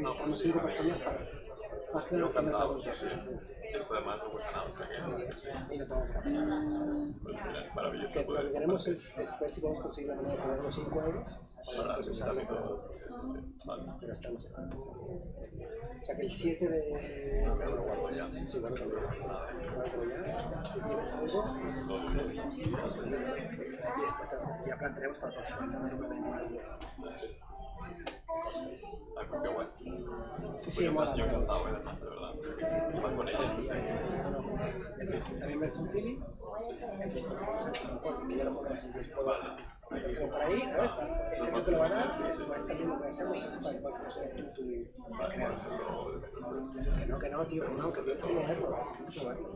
necesitamos 5 personas para más que nos faltan todos los Esto además no cuesta nada. y no tenemos que pagar. Maravilloso. Lo que queremos es ver si podemos conseguir la manera de poner los 5 euros para después usarlo, pero estamos en o sea que el 7 de... Sí, bueno, si tienes algo, y después ya plantearemos para el próximo año. Qué guay. Sí, mola. Yo encantado, de verdad. Están con ella. También ves un feeling, porque ya lo conozco, entonces puedo metérselo por ahí, ¿sabes? Ese no te lo va a dar y después también lo que hacemos es para que no sea tu crear. Que no, tío, que tienes que moverlo, tienes que moverlo.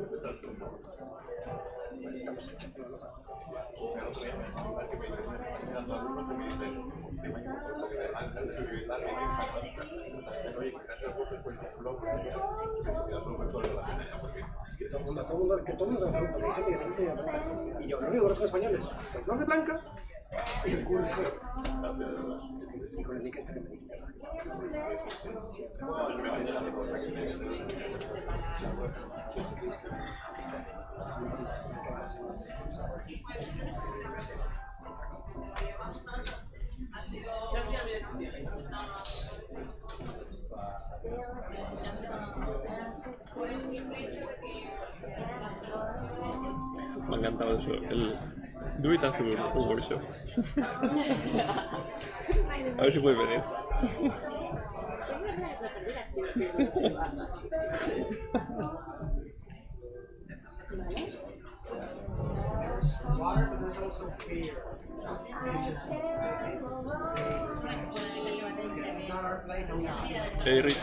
Estamos echando la loca. Que todo el mundo me pregunta, hay gente que me pregunta, y yo, lo único que conozco españoles, no de blanca, y el curso. Es que con el link este que me diste. Me ha encantado eso, el do it as un workshop. A ver si puedes venir. Hey Rick.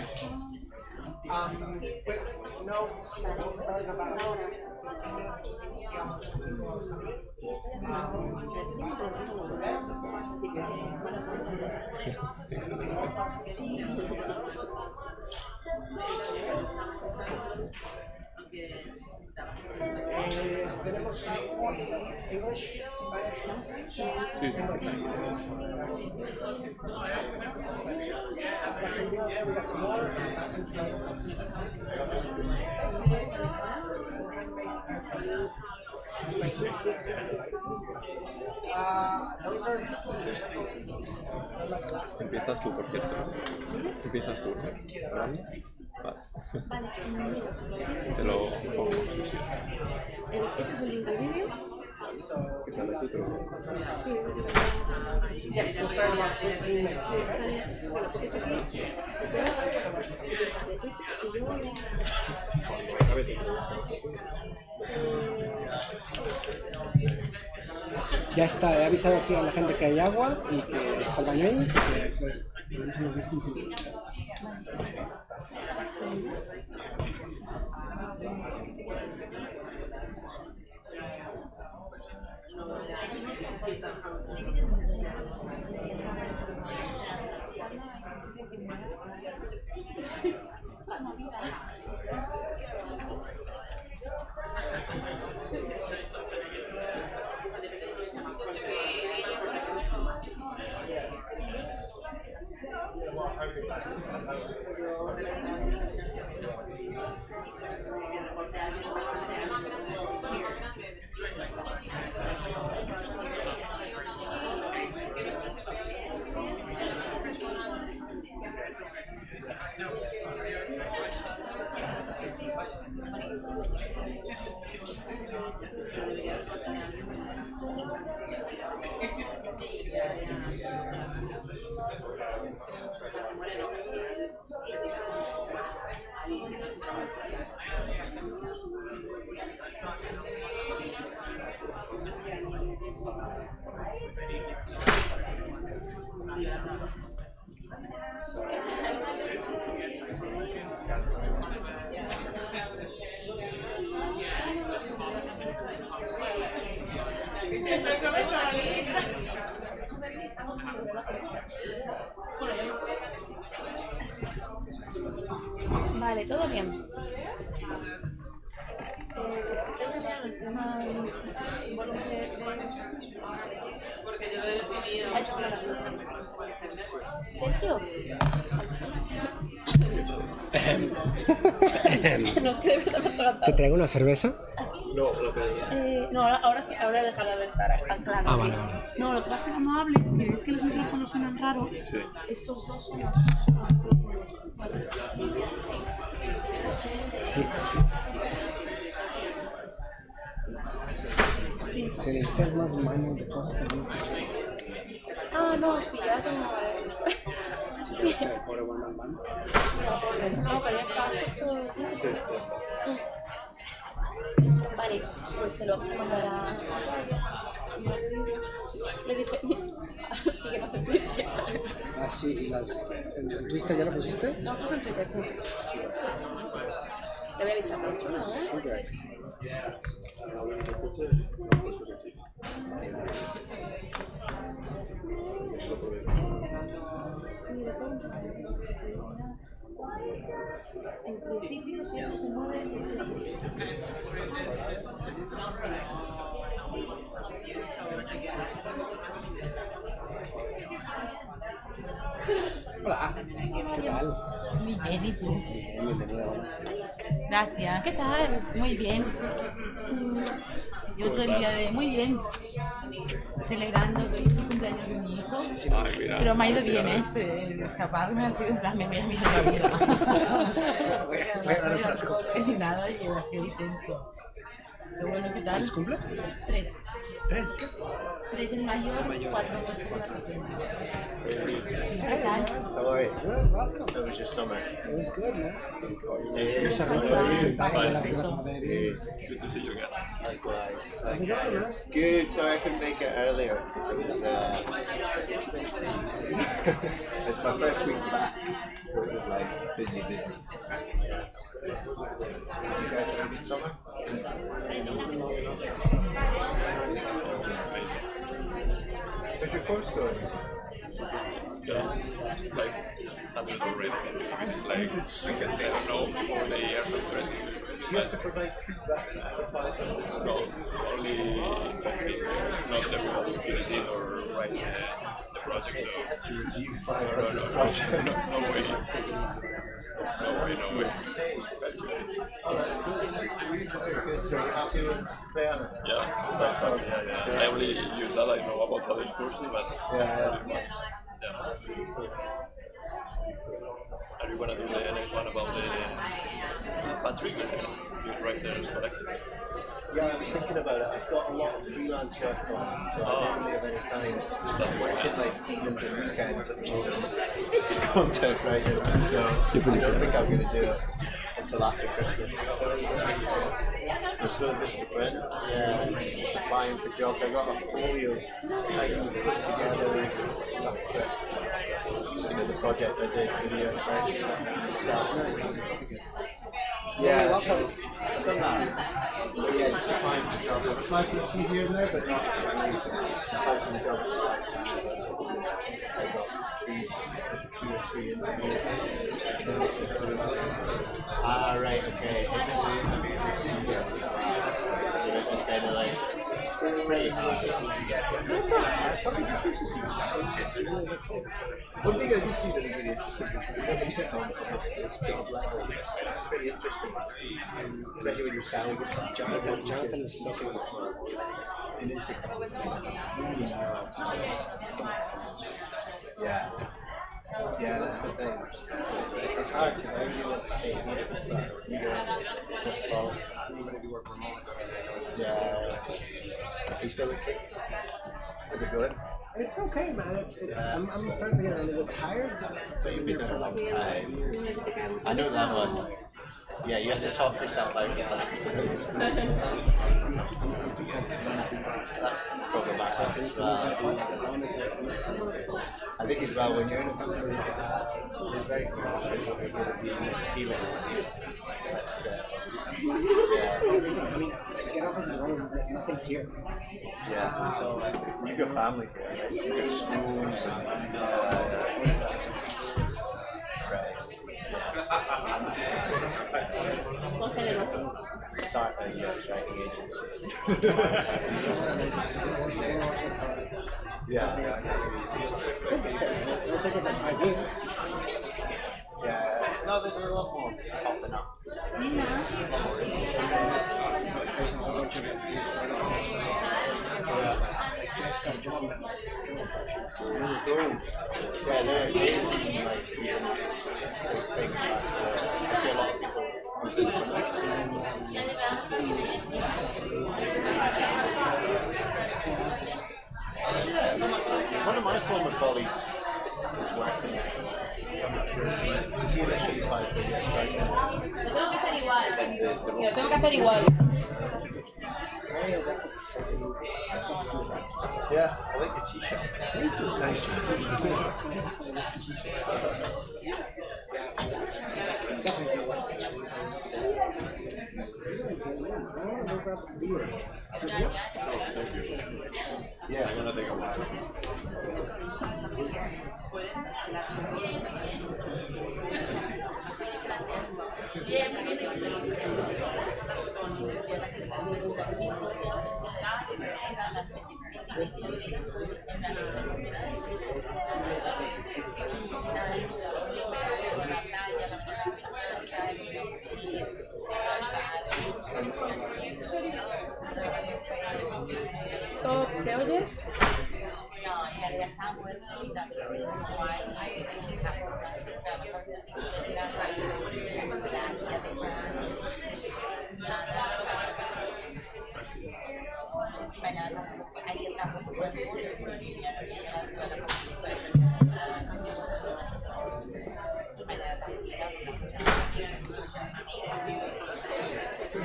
Tenemos English. Sí. Empiezas tú, por cierto. Empiezas tú, ¿no? ¿Vale? Vale. Te lo pongo. ¿Ese es el link del vídeo? Que sale así, pero... Sí, Yes, we'll start in about 15 minutes. Ya está, he avisado aquí a la gente que hay agua y que está el baño ahí. Vale, todo bien. El tema del volumen de... Porque yo lo he definido. Sergio. No, es que de verdad me he ¿Te atragantado. traigo una cerveza? No, lo que... No, ahora sí, ahora dejará de estar claro. Ah, vale, vale. No, lo que pasa es que cuando hable, si ves que los micrófonos suenan raro, Sí. estos dos son los... Sí. Sí. Se necesitan más manos de cosas. Ah, no, sí, ya tengo... Sí. Está el pobre One Man Band. No, pero ya está, justo... Vale, pues se lo vamos a mandar a... Le dije... Sí que no hace Twitter. Ah, sí, y las... ¿El Twitter ya lo pusiste? No, pues en Twitter, sí. Te voy a avisar mucho, ¿no? Ok. En principio, si esto se mueve, Hola, ¿qué tal? Muy bien, ¿y tú? Bienvenido. Gracias. ¿qué tal? Muy bien. Yo todo el día de... Muy bien. Celebrando el cumpleaños de mi hijo. Ay, mira. Pero me ha ido bien, ¿eh? Escaparme ha sido en plan, me voy a mirar la vida. Voy a dar otras cosas. Y nada, y ha sido intenso. Pero bueno, ¿qué tal? ¿Cuántos cumple? 3. 3. 3 el mayor, Mayor. 4 el la pequeña. ¿Qué tal? How are you? Good, welcome. How was your summer? It was good, man. Yeah, Se arregló por ahí sentado en la pelota de bien. Good to see you again. likewise. How's it going, man? Good. Sorry I couldn't make it earlier. It was, it's my first week back, so it was like busy. You guys have a good summer? How's your course going? Yeah, like happens already. Like I don't know over the years of training. Do you have to provide feedback after 5 minutes? No, only talking. Not that we will finish it or write the project. So To review no, 500 projects. no way. No way. Oh, that's good. Good. So you're happy with Bayana? Yeah, that's fine. I only use that. I know about other courses, but Yeah. yeah. Are you gonna do the next one about the Patrick, the writer's collective? Yeah, I was thinking about it. I've got a lot of freelance work on, so I don't really have any time. I'm working like evenings and weekends at the moment. It's content writing, so I don't think I'm going to do it until after Christmas. I'm still just a print, yeah, just applying for jobs. I got a folio trying to put together stuff that, the project I did for the year, yeah, welcome. I've done that. But yeah, just applying for jobs. I've applied for a few years now, but not applied for the jobs. I got 2 or 3 interviews. Ah, right, okay. So it's just kind of like, it's pretty hard. One thing I did see that was really interesting was the hit on this job level. It's pretty interesting. Especially when you're selling it to Jonathan's looking for an intercom. Yeah. Yeah, that's the thing. It's hard because I really want to stay here, but it's just fun. Yeah. Are you still looking? Is it good? It's okay, man. It's I'm starting to get a little tired. So you've been there for a long time. I know that one. Yeah, you have to talk yourself out of that. That's problematic as well. I think as well when you're in a company it's very frustrating when you're going to be healing. That's yeah. I mean, get off of the road. Nothing's here. Yeah. So you've got family here, right? You've got schools and right. ¿Por qué le vas Start a writing agency. Yeah. It'll take us like 5 years. Yeah. No, there's a lot more popping up. Mira. Jessica Jones. Yeah, they're amazing, like, even things like, I see a lot of people using them. One of my former colleagues is working there. I'm not sure. He initially applied for the right now. Lo tengo que hacer igual. Yeah, I like the t-shirt. Thank you. Nice. Yeah, I'm gonna take a while. Top, ¿se oye? No, en realidad estaba muerto y también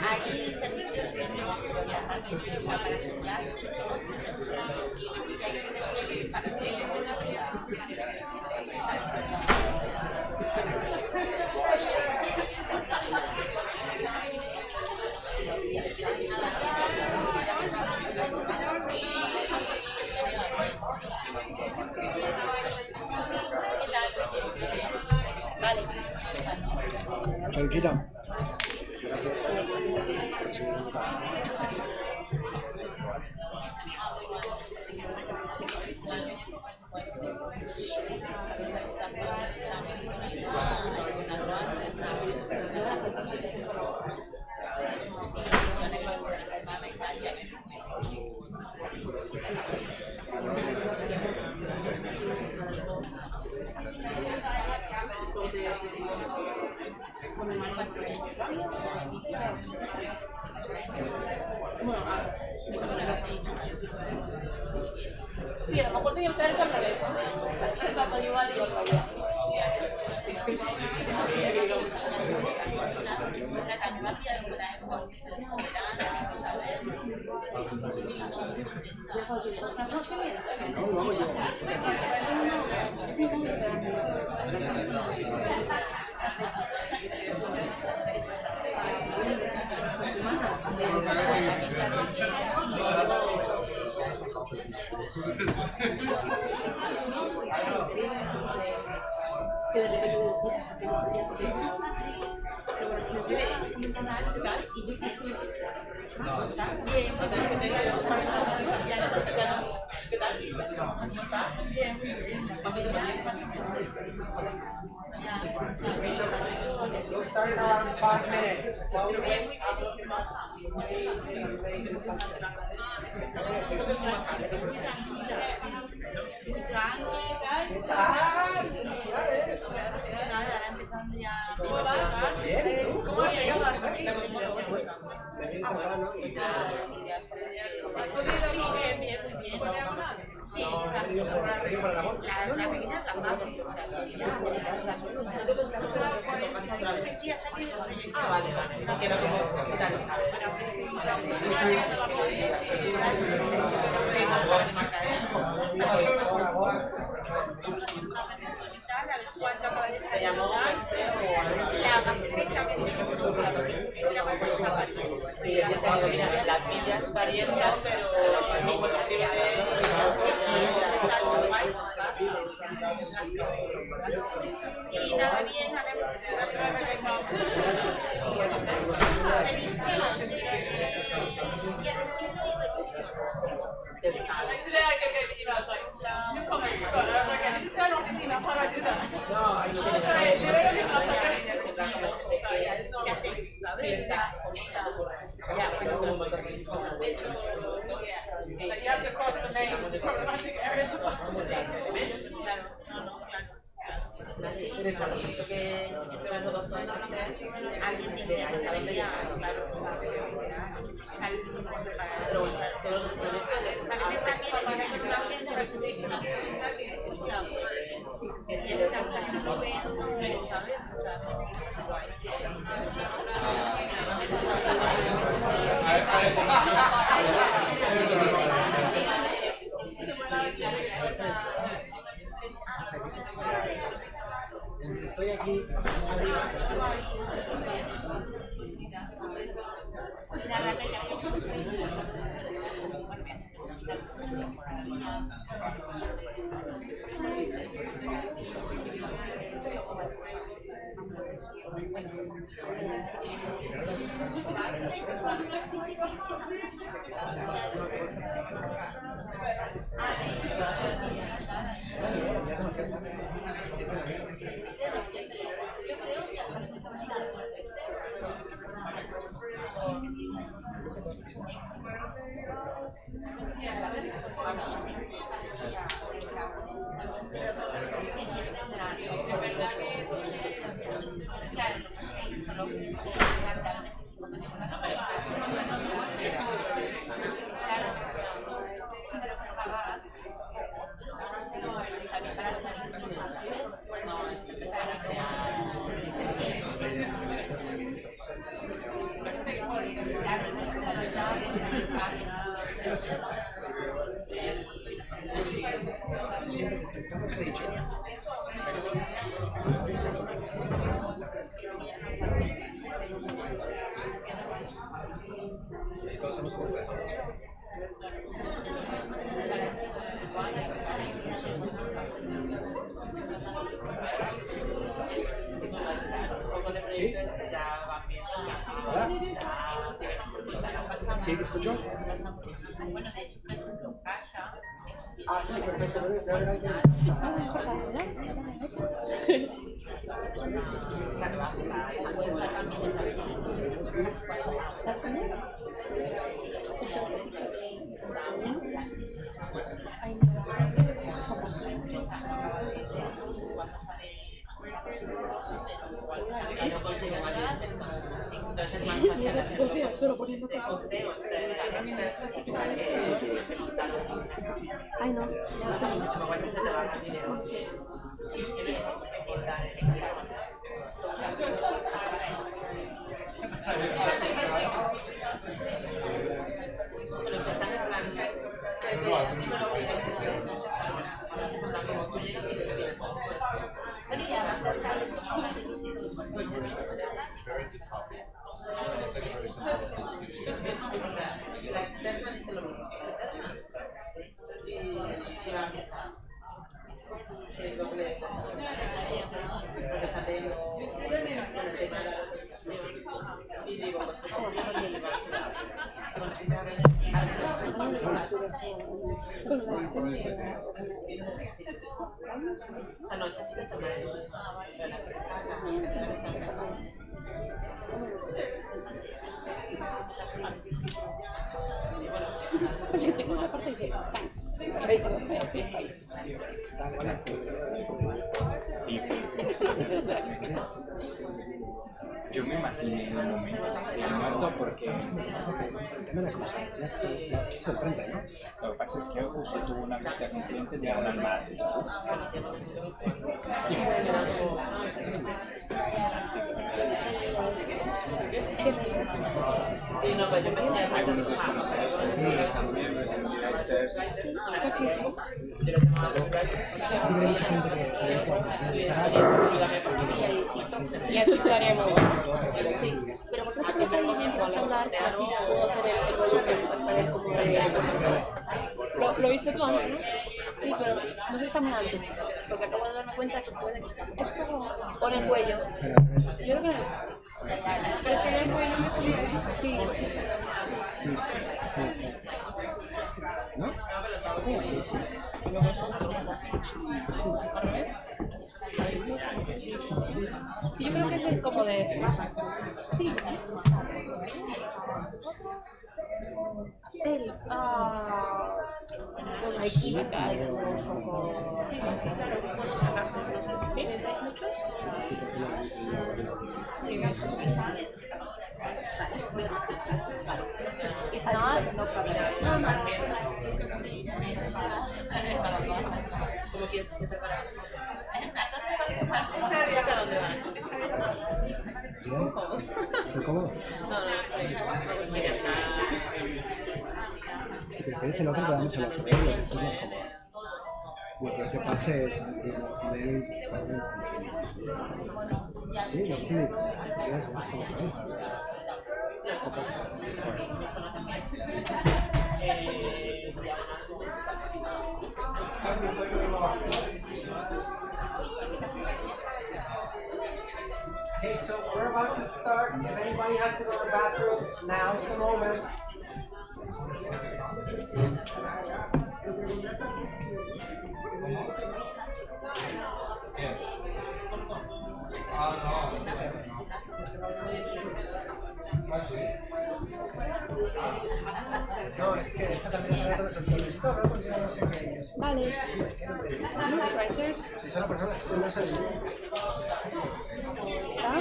hay servicios mínimos que viajan para estudiarse y hay servicios para Vale. Saludita. Sí, a lo mejor teníamos que haber hecho al revés. Tanto Yuval y otro día. We'll start in around 5 minutes. Bien, ¿tú? ¿Cómo llegas? Sí, la pequeña es la fácil. Sí, ha salido. Ah, vale, vale. No quiero como quitar el A ver cuánto acaba de salir. La más exactamente es las millas pariendo, y nada bien, a ver, revisión y el estilo y revisión. fiesta. Ya, pero un montón de información. De hecho, you have to cross the main problematic areas of claro, pero eso, lo que entre nosotros todos alguien dice, alguien ya, claro, pero bueno, todos los profesores también hay la gente reflexiona que fiesta hasta que no ven, ¿sabes? Estoy aquí. Yo creo que hasta lo que estamos hablando Todos hemos comprado. ¿Sí? ¿Hola? ¿Sí? ¿Te escucho? Ah, sí, perfecto. Pues mira, solo poniendo cosas. Ay, no. Así tengo una parte de thanks. Yo me imaginé en un momento el muerto porque son 30, ¿no? lo que pasa es que justo tuve una visita con clientes de al mar. Algunos desconocidos también, influencers. Y así estaremos. Sí, pero ¿por qué no te pones ahí y empiezas a hablar? Así puedo hacer el volumen para saber cómo es. ¿Lo viste tú antes, no? Sí, pero no sé si está muy alto, porque acabo de darme cuenta que puede que esté. Es como por el cuello. Yo creo que no. Pero es que el cuello me subía. Sí, es que... ¿No? Sí, yo creo que es como de... Sí. Bueno, hay química, hay que un poco... Sí, claro, puedo sacarte. ¿Hay muchos? Sí, If not, no problem. Como que te preparas. ¿Se cómodo? Si prefieres el otro, quedamos en el otro, lo que estés más cómodo. Lo que pasa es sí, lo que quieras más cómodo. Okay, so we're about to start. If anybody has to go to the bathroom, now's the moment. No, es que esta también es una cosa así. No sé qué ellos. Vale. UX Writers. Si son personas que no saben. ¿Está?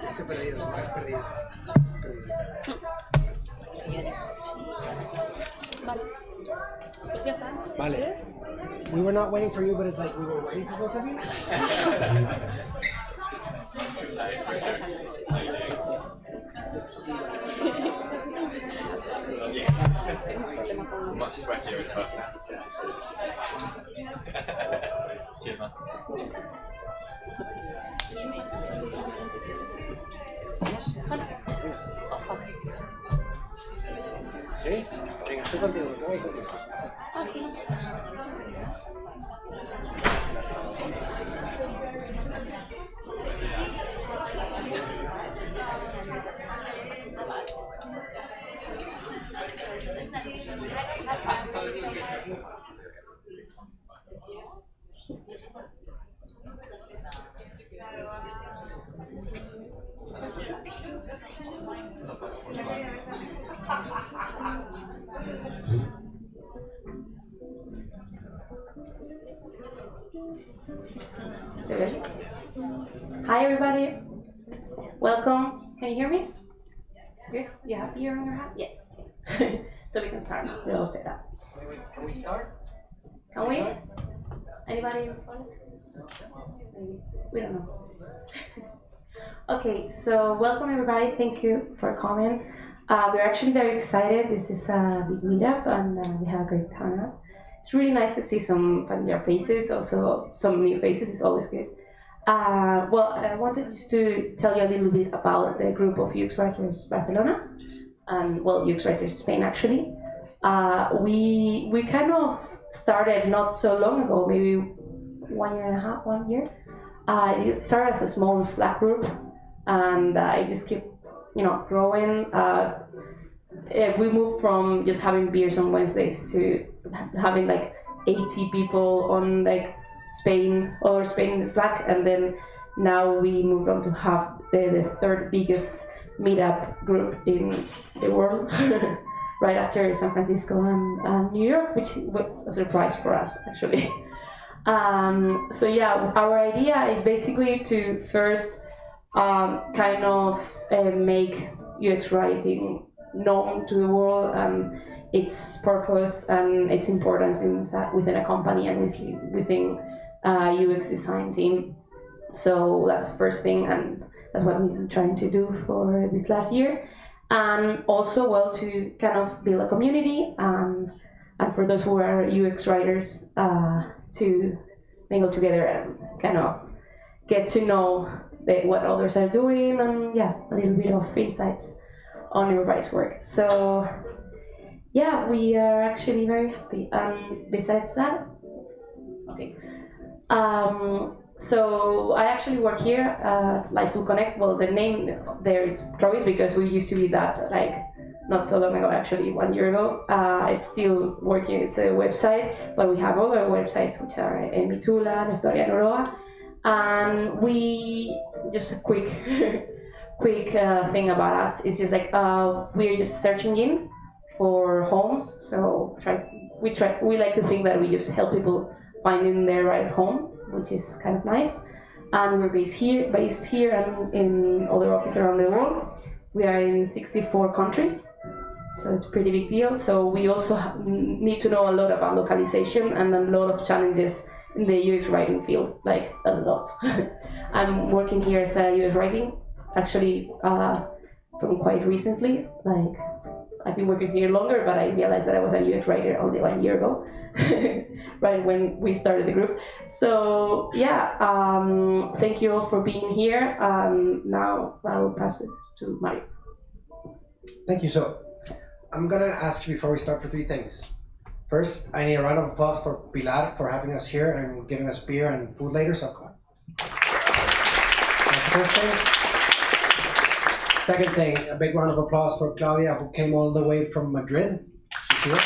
Estoy perdido, perdido. Vale. Pues ya está. Vale. ¿Quieres? We were not waiting for you, but it's like we were waiting for both of you. Much sweatier in person. Cheers, man. Sí, venga, estoy contigo, me voy contigo. Ah, sí. Hi everybody, welcome. Can you hear me? Good. You have ear on your hat? Yeah. Okay. So we can start. We'll all set up. Can we start? Can we? Anybody? We don't know. Okay, so welcome everybody. Thank you for coming. We're actually very excited. This is a big meetup and we have a great turnout. It's really nice to see some familiar faces, also some new faces. It's always good. Well, I wanted just to tell you a little bit about the group of UX Writers Barcelona, and well, UX Writers Spain actually. We kind of started not so long ago, maybe 1 year and a half, 1 year. It started as a small Slack group, and it just kept, growing. We moved from just having beers on Wednesdays to having like 80 people on like Spain in Slack, and then now we moved on to have the third biggest meetup group in the world, right after San Francisco and New York, which was a surprise for us actually. So yeah, our idea is basically to first kind of make UX writing known to the world and its purpose and its importance within a company and within UX design team. So that's the first thing, and that's what we've been trying to do for this last year. And also, well, to kind of build a community and for those who are UX writers to mingle together and kind of get to know what others are doing, and yeah, a little bit of insights on everybody's work. So yeah, we are actually very happy. Besides that, okay. So I actually work here at Life Will Connect. Well, the name there is probably because we used to be that like not so long ago, actually 1 year ago. It's still working, it's a website, but we have other websites which are Mitula, Historia Noroa, and we, just a quick thing about us is just like we're just search engine for homes. So we like to think that we just help people finding their right home, which is kind of nice. And we're based here and in other offices around the world. We are in 64 countries, so it's a pretty big deal. So we also need to know a lot about localization and a lot of challenges in the UX writing field, like a lot. I'm working here as a UX writing, actually from quite recently. Like I've been working here longer, but I realized that I was a UX writer only 1 year ago, right when we started the group. So yeah, thank you all for being here. Now I will pass it to Mario. Thank you. So I'm gonna ask you before we start for three things. First, I need a round of applause for Pilar for having us here and giving us beer and food later, so come on. That's the first thing. Second thing, a big round of applause for Claudia, who came all the way from Madrid. She's here.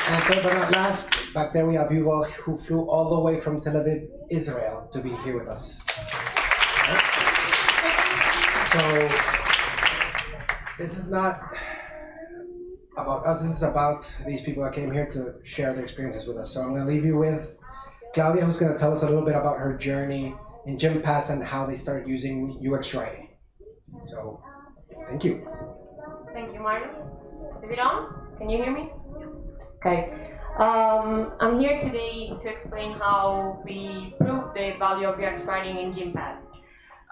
And third but not last, back there we have Yuval, who flew all the way from Tel Aviv, Israel, to be here with us. So, this is not about us, this is about these people that came here to share their experiences with us. So I'm going to leave you with Claudia, who's going to tell us a little bit about her journey in Gympass and how they started using UX writing. So, thank you. Thank you, Mario. Is it on? Can you hear me? Okay. I'm here today to explain how we prove the value of UX writing in Gympass.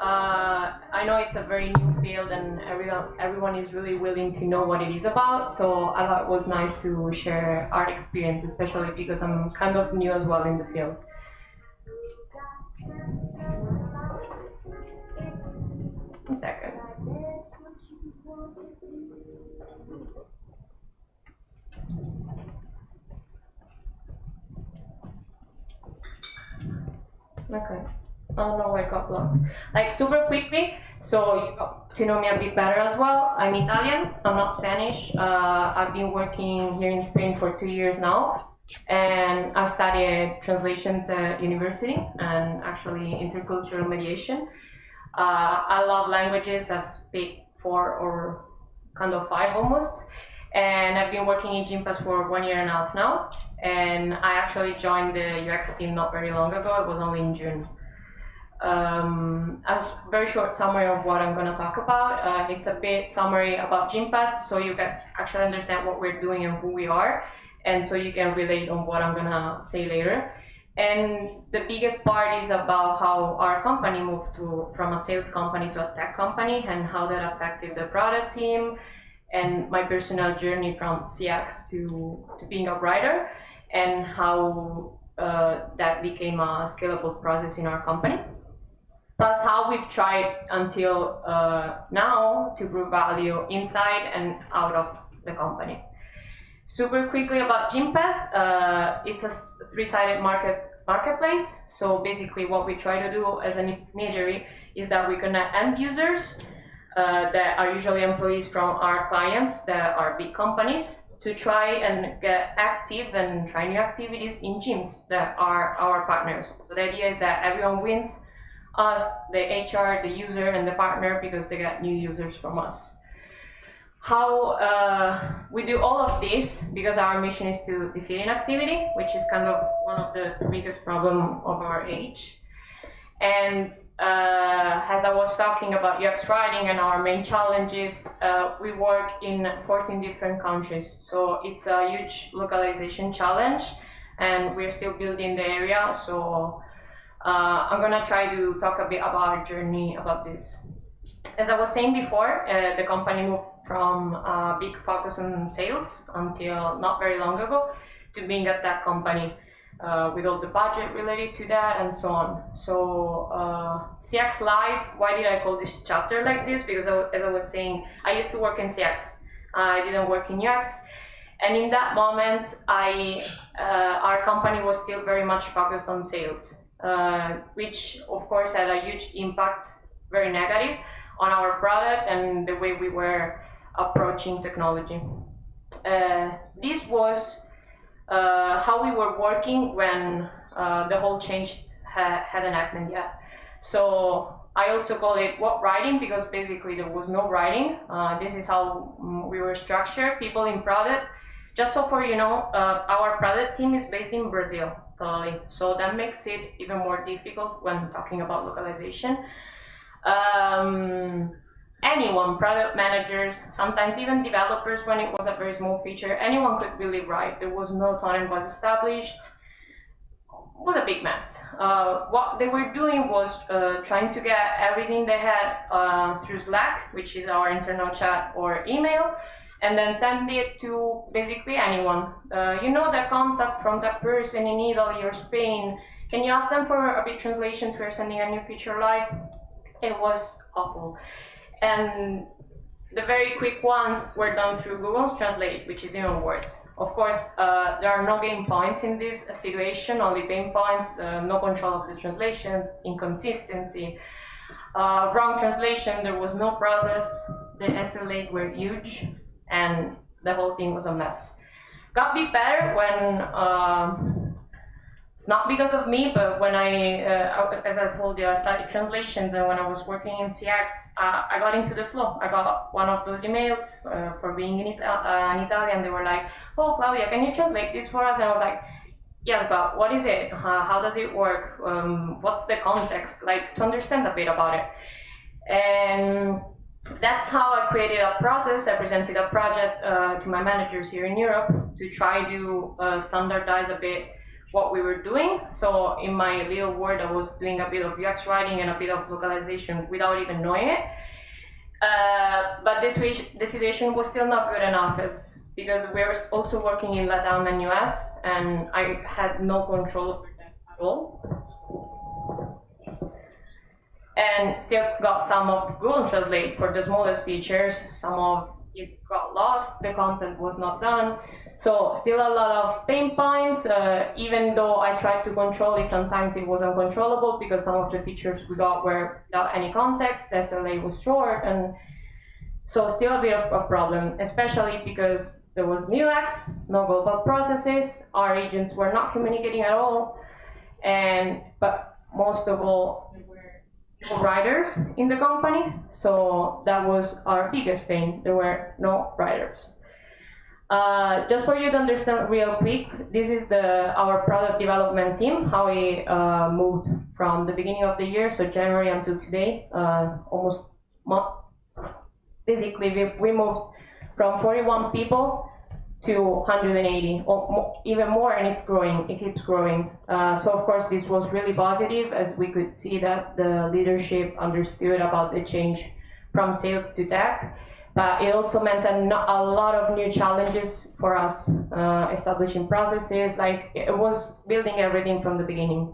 I know it's a very new field and everyone is really willing to know what it is about, so I thought it was nice to share our experience, especially because I'm kind of new as well in the field. One second. Okay. I don't know why I got blocked. Like super quickly, so to know me a bit better as well, I'm Italian, I'm not Spanish. I've been working here in Spain for 2 years now, and I've studied translations at university and actually intercultural mediation. I love languages, I've speak 4 or kind of 5 almost, and I've been working in Gympass for 1.5 years now, and I actually joined the UX team not very long ago, it was only in June. A very short summary of what I'm going to talk about. It's a bit summary about Gympass, so you can actually understand what we're doing and who we are, and so you can relate on what I'm going to say later. And the biggest part is about how our company moved from a sales company to a tech company and how that affected the product team, and my personal journey from CX to being a writer, and how that became a scalable process in our company. Plus how we've tried until now to prove value inside and out of the company. Super quickly about Gympass, it's a three-sided marketplace. So basically what we try to do as an intermediary is that we connect end users that are usually employees from our clients that are big companies to try and get active and try new activities in gyms that are our partners. So the idea is that everyone wins, us, the HR, the user, and the partner, because they get new users from us. How we do all of this, because our mission is to defeat inactivity, which is kind of one of the biggest problems of our age. And as I was talking about UX writing and our main challenges, we work in 14 different countries. So it's a huge localization challenge, and we're still building the area. So I'm gonna try to talk a bit about our journey about this. As I was saying before, the company moved from a big focus on sales until not very long ago to being a tech company with all the budget related to that and so on. So CX Live, why did I call this chapter like this? Because as I was saying, I used to work in CX. I didn't work in UX. And in that moment, our company was still very much focused on sales. Which of course had a huge impact, very negative, on our product and the way we were approaching technology. This was how we were working when the whole change hadn't happened yet. So I also call it what writing, because basically there was no writing. This is how we were structured. People in product, just so for you know, our product team is based in Brazil, totally. So that makes it even more difficult when talking about localization. Anyone, product managers, sometimes even developers, when it was a very small feature, anyone could really write. There was no tone and voice established. It was a big mess. What they were doing was trying to get everything they had through Slack, which is our internal chat, or email, and then send it to basically anyone. You know the contact from that person in Italy or Spain. Can you ask them for a big translation? We're sending a new feature live. It was awful. And the very quick ones were done through Google's Translate, which is even worse. Of course, there are no gain points in this situation, only pain points, no control of the translations, inconsistency, wrong translation, there was no process, the SLAs were huge, and the whole thing was a mess. Got a bit better when, it's not because of me, but when as I told you, I studied translations, and when I was working in CX, I got into the flow. I got one of those emails for being in Italian. They were like, "Oh, Claudia, can you translate this for us?" And I was like, "Yes, but what is it? How does it work? What's the context? Like, to understand a bit about it." And that's how I created a process. I presented a project to my managers here in Europe to try to standardize a bit what we were doing. So in my little word, I was doing a bit of UX writing and a bit of localization without even knowing it. But the situation was still not good enough, because we were also working in Latam and US, and I had no control over that at all. And still got some of Google Translate for the smallest features, some of it got lost, the content was not done. So still a lot of pain points, even though I tried to control it, sometimes it was uncontrollable because some of the features we got were without any context, the SLA was short, and so still a bit of a problem, especially because there was no UX, no global processes, our agents were not communicating at all, but most of all, writers in the company, so that was our biggest pain. There were no writers. Just for you to understand real quick, this is our product development team, how we moved from the beginning of the year, so January until today, almost basically we moved from 41 people to 180, or even more, and it's growing, it keeps growing. So of course this was really positive, as we could see that the leadership understood about the change from sales to tech, but it also meant a lot of new challenges for us, establishing processes, like it was building everything from the beginning.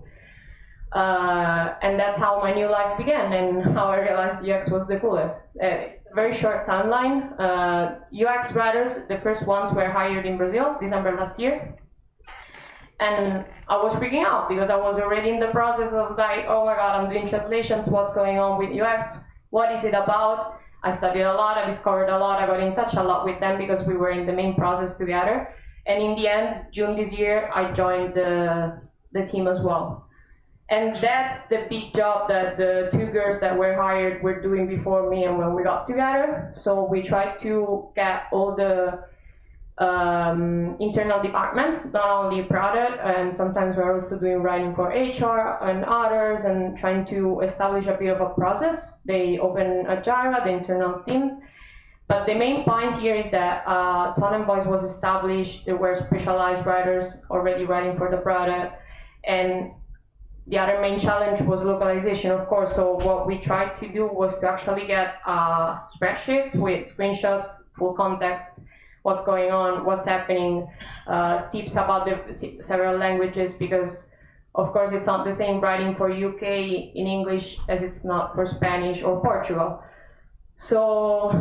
And that's how my new life began, and how I realized UX was the coolest. Very short timeline. UX writers, the first ones were hired in Brazil, December last year. And I was freaking out because I was already in the process of like, oh my God, I'm doing translations, what's going on with UX? What is it about? I studied a lot, I discovered a lot, I got in touch a lot with them because we were in the main process together. And in the end, June this year, I joined the team as well. And that's the big job that the two girls that were hired were doing before me and when we got together. So we tried to get all the internal departments, not only product, and sometimes we're also doing writing for HR and others, and trying to establish a bit of a process. They open a Jira, the internal teams. But the main point here is that tone and voice was established. There were specialized writers already writing for the product. And the other main challenge was localization, of course. So what we tried to do was to actually get spreadsheets with screenshots, full context, what's going on, what's happening, tips about the several languages, because of course it's not the same writing for UK in English as it's not for Spanish or Portugal. So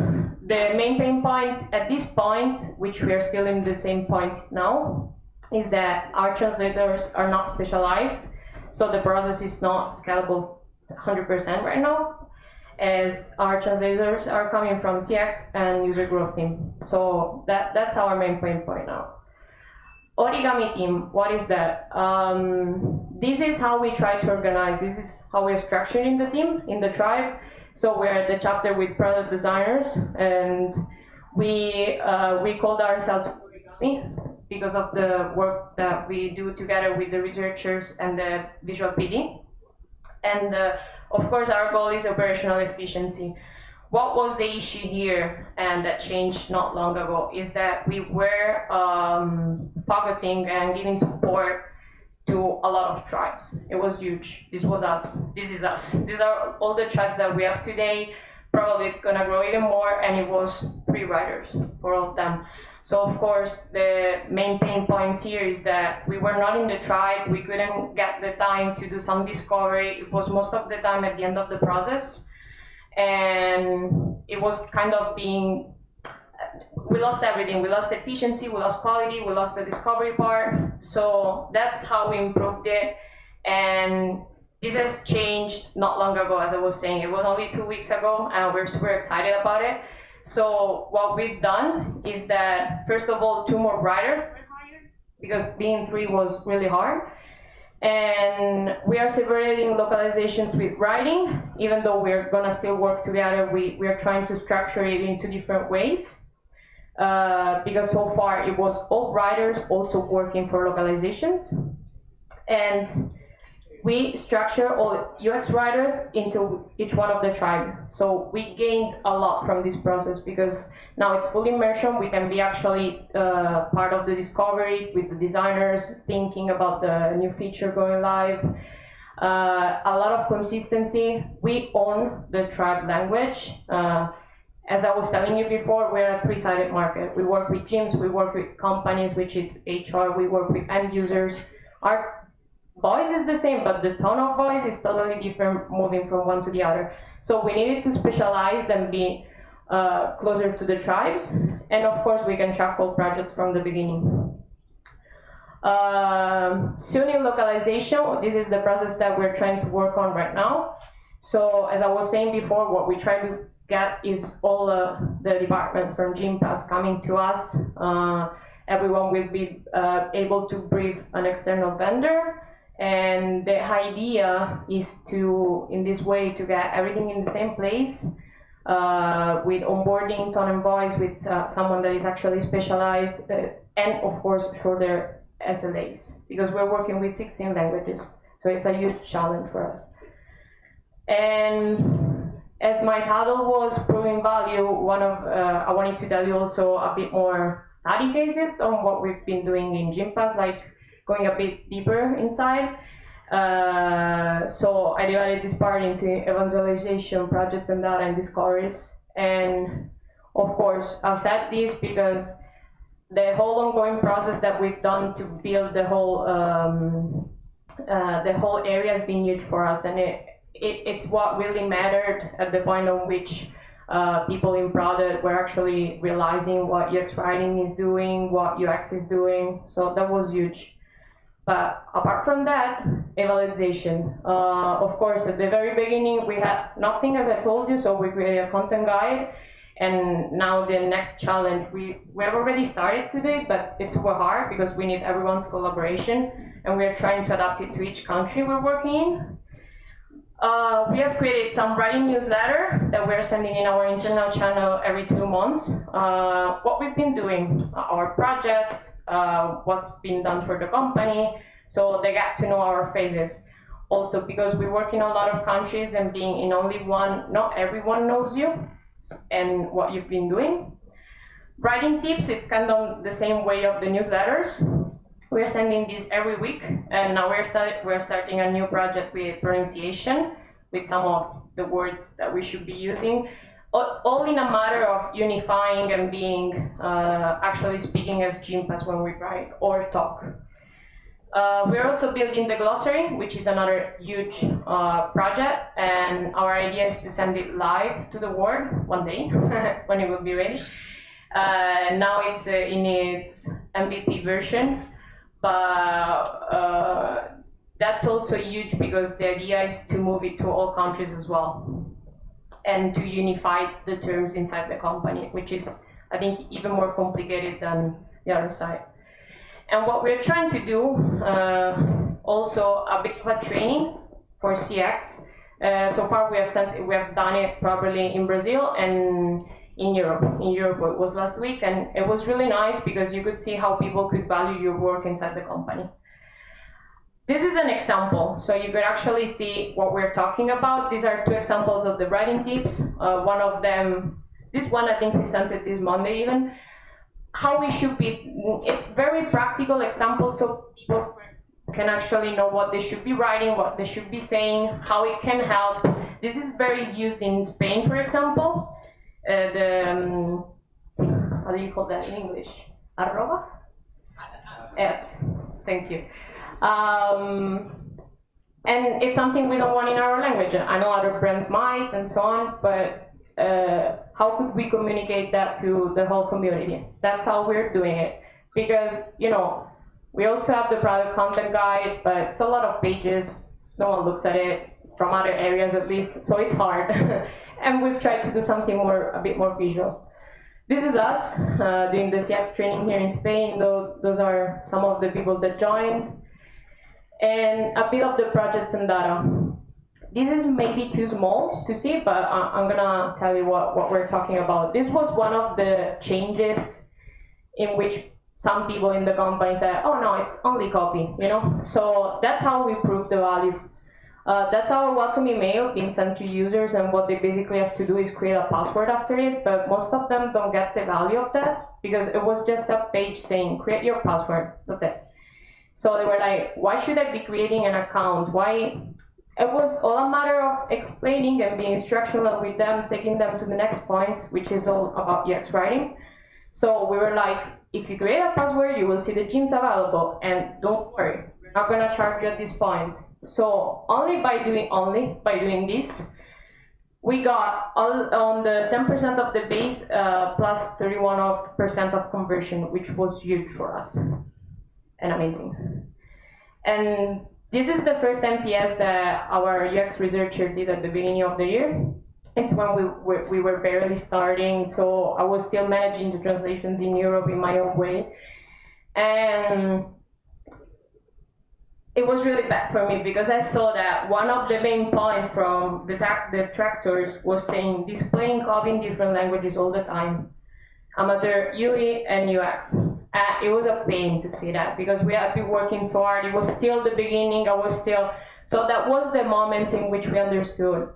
the main pain point at this point, which we are still in the same point now, is that our translators are not specialized. So the process is not scalable 100% right now. as our translators are coming from CX and user growth team. So that's our main point now. Origami team, what is that? This is how we try to organize. This is how we're structuring the team in the tribe. So we're the chapter with product designers, and we called ourselves Origami because of the work that we do together with the researchers and the visual PD. And of course, our goal is operational efficiency. What was the issue here, and that changed not long ago, is that we were focusing and giving support to a lot of tribes. It was huge. This was us. This is us. These are all the tribes that we have today. Probably it's gonna grow even more, and it was 3 writers for all of them. So of course, the main pain points here is that we were not in the tribe. We couldn't get the time to do some discovery. It was most of the time at the end of the process. And it was kind of being, we lost everything. We lost efficiency, we lost quality, we lost the discovery part. So that's how we improved it. And this has changed not long ago, as I was saying. It was only 2 weeks ago, and we're super excited about it. So what we've done is that, first of all, 2 more writers were hired, because being 3 was really hard. And we are separating localizations with writing. Even though we're gonna still work together, we are trying to structure it into different ways. Because so far it was all writers also working for localizations. And we structure all UX writers into each one of the tribe. So we gained a lot from this process, because now it's full immersion. We can be actually part of the discovery with the designers, thinking about the new feature going live. A lot of consistency. We own the tribe language. As I was telling you before, we're a 3-sided market. We work with gyms, we work with companies, which is HR, we work with end users. Our voice is the same, but the tone of voice is totally different moving from one to the other. So we needed to specialize and be closer to the tribes. And of course, we can track all projects from the beginning. Soon in localization, this is the process that we're trying to work on right now. So as I was saying before, what we try to get is all the departments from Gympass coming to us. Everyone will be able to brief an external vendor. And the idea is to, in this way, to get everything in the same place, with onboarding, tone and voice, with someone that is actually specialized, and of course shorter SLAs, because we're working with 16 languages, so it's a huge challenge for us. And as my title was proving value, I wanted to tell you also a bit more study cases on what we've been doing in Gympass, like going a bit deeper inside. So I divided this part into evangelization, projects and data, and discoveries. And of course, I said this because the whole ongoing process that we've done to build the whole area has been huge for us, and it's what really mattered at the point on which people in product were actually realizing what UX writing is doing, what UX is doing. So that was huge. But apart from that, evaluation. Of course, at the very beginning, we had nothing, as I told you, so we created a content guide. And now the next challenge, we have already started to do it, but it's super hard because we need everyone's collaboration, and we're trying to adapt it to each country we're working in. We have created some writing newsletter that we're sending in our internal channel every 2 months. What we've been doing, our projects, what's been done for the company, so they get to know our faces. Also, because we work in a lot of countries, and being in only one, not everyone knows you and what you've been doing. Writing tips, it's kind of the same way of the newsletters. We're sending this every week, and now we're starting a new project with pronunciation, with some of the words that we should be using, all in a matter of unifying and being actually speaking as Gympass when we write or talk. We're also building the glossary, which is another huge project, and our idea is to send it live to the world one day when it will be ready. Now it's in its MVP version. But that's also huge because the idea is to move it to all countries as well. and to unify the terms inside the company, which is, I think, even more complicated than the other side. And what we're trying to do, also a bit of a training for CX. So far we have done it properly in Brazil and in Europe. In Europe it was last week, and it was really nice because you could see how people could value your work inside the company. This is an example, so you could actually see what we're talking about. These are two examples of the writing tips. One of them, this one I think presented this Monday even, how we should be, it's very practical example so people can actually know what they should be writing, what they should be saying, how it can help. This is very used in Spain, for example. How do you call that in English? Arroba? Ads. Thank you. And it's something we don't want in our language. I know other brands might and so on, but how could we communicate that to the whole community? That's how we're doing it. Because, you know, we also have the product content guide, but it's a lot of pages. No one looks at it, from other areas at least, so it's hard. And we've tried to do something a bit more visual. This is us doing the CX training here in Spain. Those are some of the people that joined. And a bit of the projects and data. This is maybe too small to see, but I'm gonna tell you what we're talking about. This was one of the changes in which some people in the company said, oh no, it's only copy, you know? So that's how we prove the value. That's our welcome email being sent to users, and what they basically have to do is create a password after it, but most of them don't get the value of that because it was just a page saying, create your password, that's it. So they were like, why should I be creating an account? Why? It was all a matter of explaining and being instructional with them, taking them to the next point, which is all about UX writing. So we were like, if you create a password, you will see the gyms available, and don't worry, we're not gonna charge you at this point. So only by doing this, we got on the 10% of the base plus 31% of conversion, which was huge for us and amazing. And this is the first NPS that our UX researcher did at the beginning of the year. It's when we were barely starting, so I was still managing the translations in Europe in my own way. And it was really bad for me because I saw that one of the main points from the detractors was saying displaying copy in different languages all the time. Amateur UI and UX. It was a pain to see that because we had been working so hard. It was still the beginning. So that was the moment in which we understood,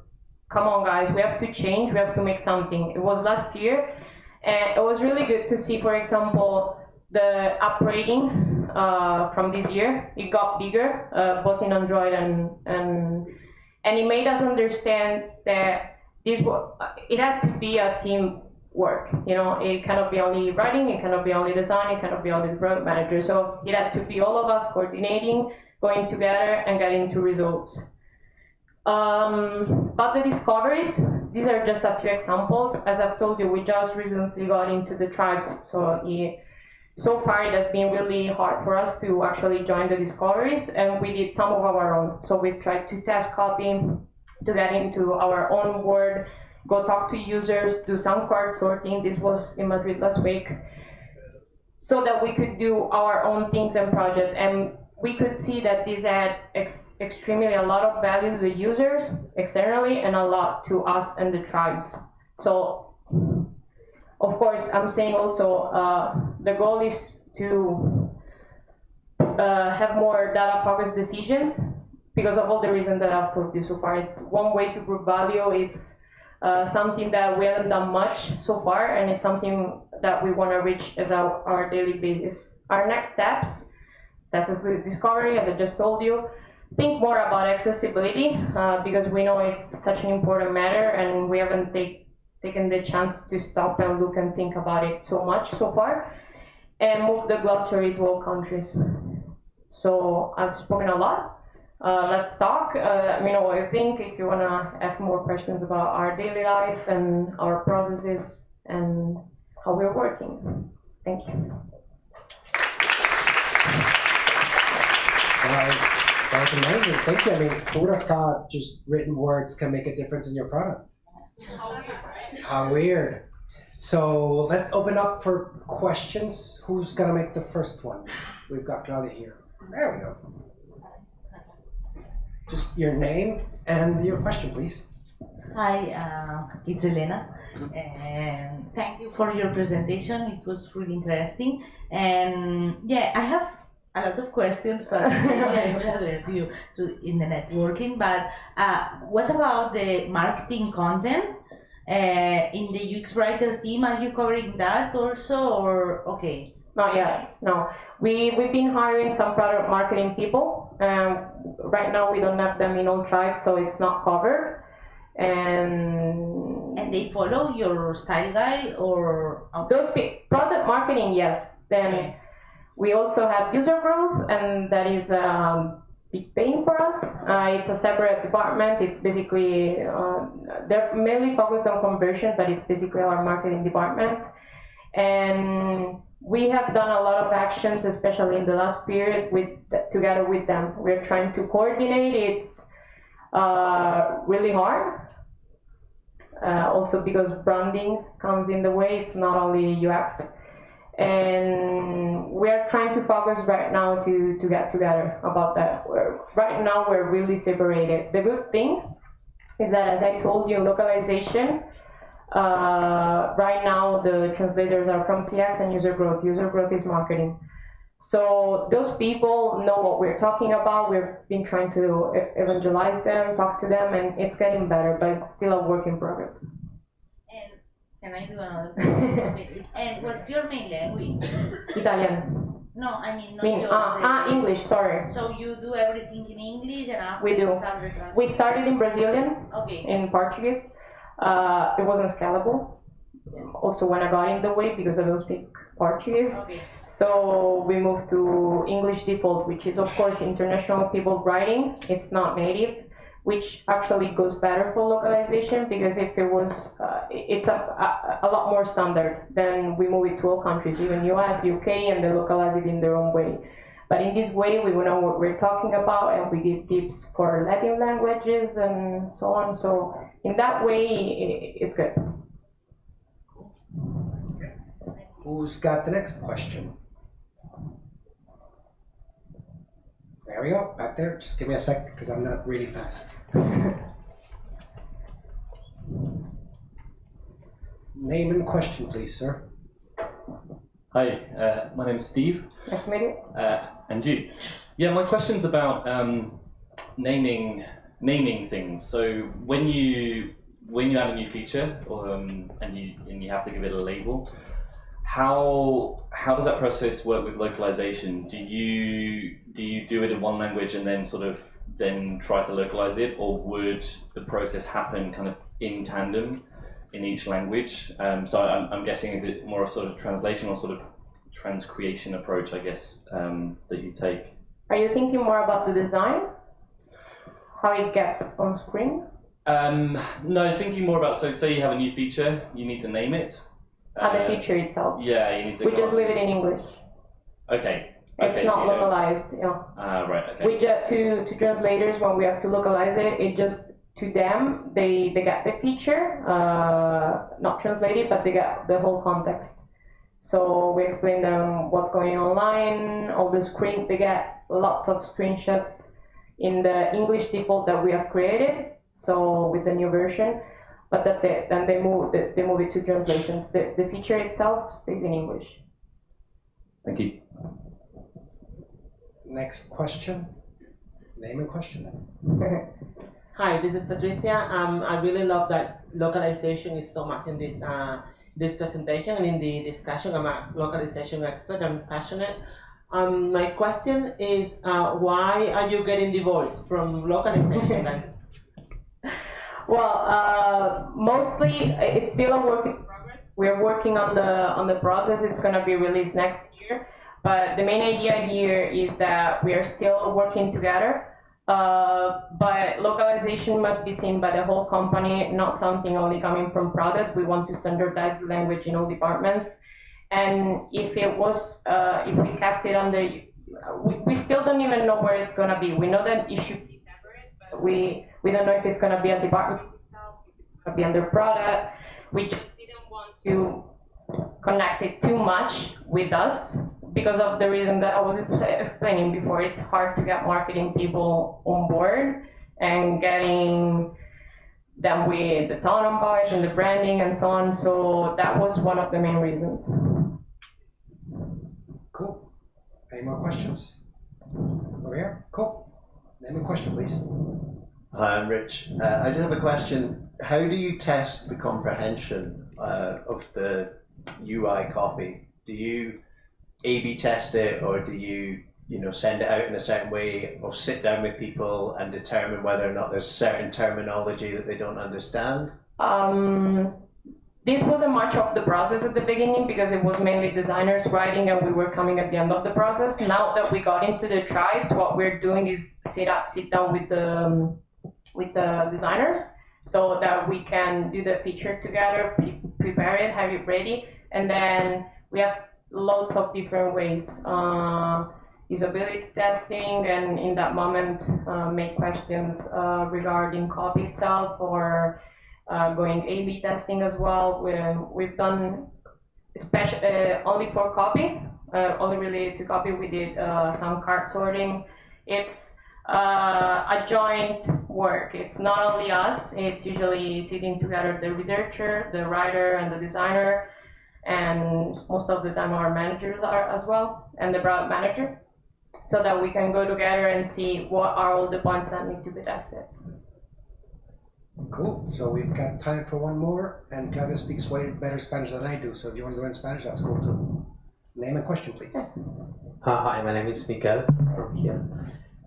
come on guys, we have to change, we have to make something. It was last year, and it was really good to see, for example, the up rating from this year. It got bigger, both in Android and it made us understand that it had to be a team work. You know, it cannot be only writing, it cannot be only design, it cannot be only the product manager. So it had to be all of us coordinating, going together and getting to results. But the discoveries, these are just a few examples. As I've told you, we just recently got into the tribes, so far it has been really hard for us to actually join the discoveries, and we did some of our own. So we tried to test copy, to get into our own word, go talk to users, do some card sorting. This was in Madrid last week, so that we could do our own things and project. And we could see that this had extremely a lot of value to the users externally and a lot to us and the tribes. So, of course, I'm saying also the goal is to have more data-focused decisions because of all the reasons that I've told you so far. It's one way to prove value. It's something that we haven't done much so far, and it's something that we want to reach as our daily basis. Our next steps, that's the discovery, as I just told you. Think more about accessibility because we know it's such an important matter, and we haven't taken the chance to stop and look and think about it so much so far. And move the glossary to all countries. So I've spoken a lot. Let's talk. I think if you want to have more questions about our daily life and our processes and how we're working. Thank you. That was amazing. Thank you. I mean, who would have thought just written words can make a difference in your product? How weird. So let's open up for questions. Who's gonna make the first one? We've got Claudia here. There we go. Just your name and your question, please. Hi, it's Elena, and thank you for your presentation. It was really interesting, and yeah, I have a lot of questions, but I will address you in the networking. But what about the marketing content in the UX writer team? Are you covering that also, or okay? Not yet. No, we've been hiring some product marketing people. Right now, we don't have them in all tribes, so it's not covered. And they follow your style guide, or those product marketing, yes. Then we also have user growth, and that is a big pain for us. It's a separate department. It's basically they're mainly focused on conversion, but it's basically our marketing department. And we have done a lot of actions, especially in the last period, together with them. We're trying to coordinate. It's really hard. Also because branding comes in the way, it's not only UX. And we are trying to focus right now to get together about that. Right now we're really separated. The good thing is that, as I told you, localization, right now the translators are from CX and user growth. User growth is marketing. So those people know what we're talking about. We've been trying to evangelize them, talk to them, and it's getting better, but it's still a work in progress. And can I do another question? Okay. And what's your main language? Italian. No, I mean not yours. English, sorry. So you do everything in English, and after we do. Start the translation? We started in Brazilian, okay. In Portuguese. It wasn't scalable. Also, when I got in the way because I don't speak Portuguese. Okay. So we moved to English default, which is of course international people writing. It's not native, which actually goes better for localization, because if it was, it's a lot more standard. Then we move it to all countries, even US, UK, and they localize it in their own way. But in this way, we know what we're talking about, and we give tips for Latin languages and so on. So in that way, it's good. Who's got the next question? There we go, back there. Just give me a sec, because I'm not really fast. Name and question, please, sir. Hi, my name's Steve. Nice to meet you. And you. Yeah, my question's about naming things. So when you add a new feature, and you have to give it a label, how does that process work with localization? Do you do it in one language and then try to localize it, or would the process happen kind of in tandem in each language? So I'm guessing, is it more of sort of translation or sort of transcreation approach, I guess, that you take? Are you thinking more about the design? How it gets on screen? No, thinking more about, so say you have a new feature, you need to name it. The feature itself. Yeah, you need to. We just leave it in English. Okay. It's not localized. Yeah. Right. Okay. We just to translators, when we have to localize it, it just, to them, they get the feature, not translated, but they get the whole context. So we explain them what's going online, all the screen. They get lots of screenshots in the English default that we have created. So with the new version. But that's it. Then they move it to translations. The feature itself stays in English. Thank you. Next question. Name and question. Hi, this is Patricia. I really love that localization is so much in this presentation and in the discussion. I'm a localization expert. I'm passionate. My question is, why are you getting divorced from localization? Well, mostly it's still a work in progress. We're working on the process. It's going to be released next year. But the main idea here is that we are still working together. But localization must be seen by the whole company, not something only coming from product. We want to standardize the language in all departments. And if it was, if we kept it under, we still don't even know where it's going to be. We know that it should be separate, but we don't know if it's going to be a department itself, if it's copy under product. We just didn't want to connect it too much with us because of the reason that I was explaining before. It's hard to get marketing people on board and getting them with the tone of voice and the branding and so on. So that was one of the main reasons. Cool. Any more questions? Over here? Cool. Name a question, please. Hi, I'm Rich. I just have a question. How do you test the comprehension of the UI copy? Do you A/B test it, or do you send it out in a certain way, or sit down with people and determine whether or not there's certain terminology that they don't understand? This wasn't much of the process at the beginning because it was mainly designers writing and we were coming at the end of the process. Now that we got into the tribes, what we're doing is sit down with the designers so that we can do the feature together, prepare it, have it ready, and then we have lots of different ways. Usability testing, and in that moment make questions regarding copy itself, or going A/B testing as well. We've done only for copy, only related to copy. We did some card sorting. It's a joint work. It's not only us, it's usually sitting together the researcher, the writer, and the designer, and most of the time our managers are as well, and the product manager, so that we can go together and see what are all the points that need to be tested. Cool. So we've got time for one more, and Claudia speaks way better Spanish than I do, so if you want to do it in Spanish, that's cool too. Name and question, please. Hi, my name is Miguel from here.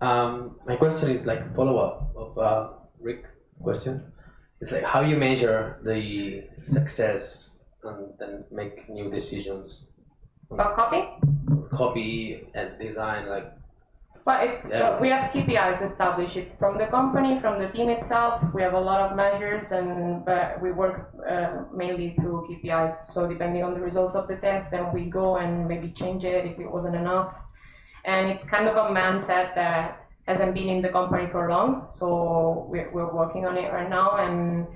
My question is like a follow-up of Rick's question. It's like how you measure the success and then make new decisions. About copy? Copy and design, like. But it's we have KPIs established. It's from the company, from the team itself. We have a lot of measures, but we work mainly through KPIs. So depending on the results of the test, then we go and maybe change it if it wasn't enough. And it's kind of a mindset that hasn't been in the company for long. So we're working on it right now, and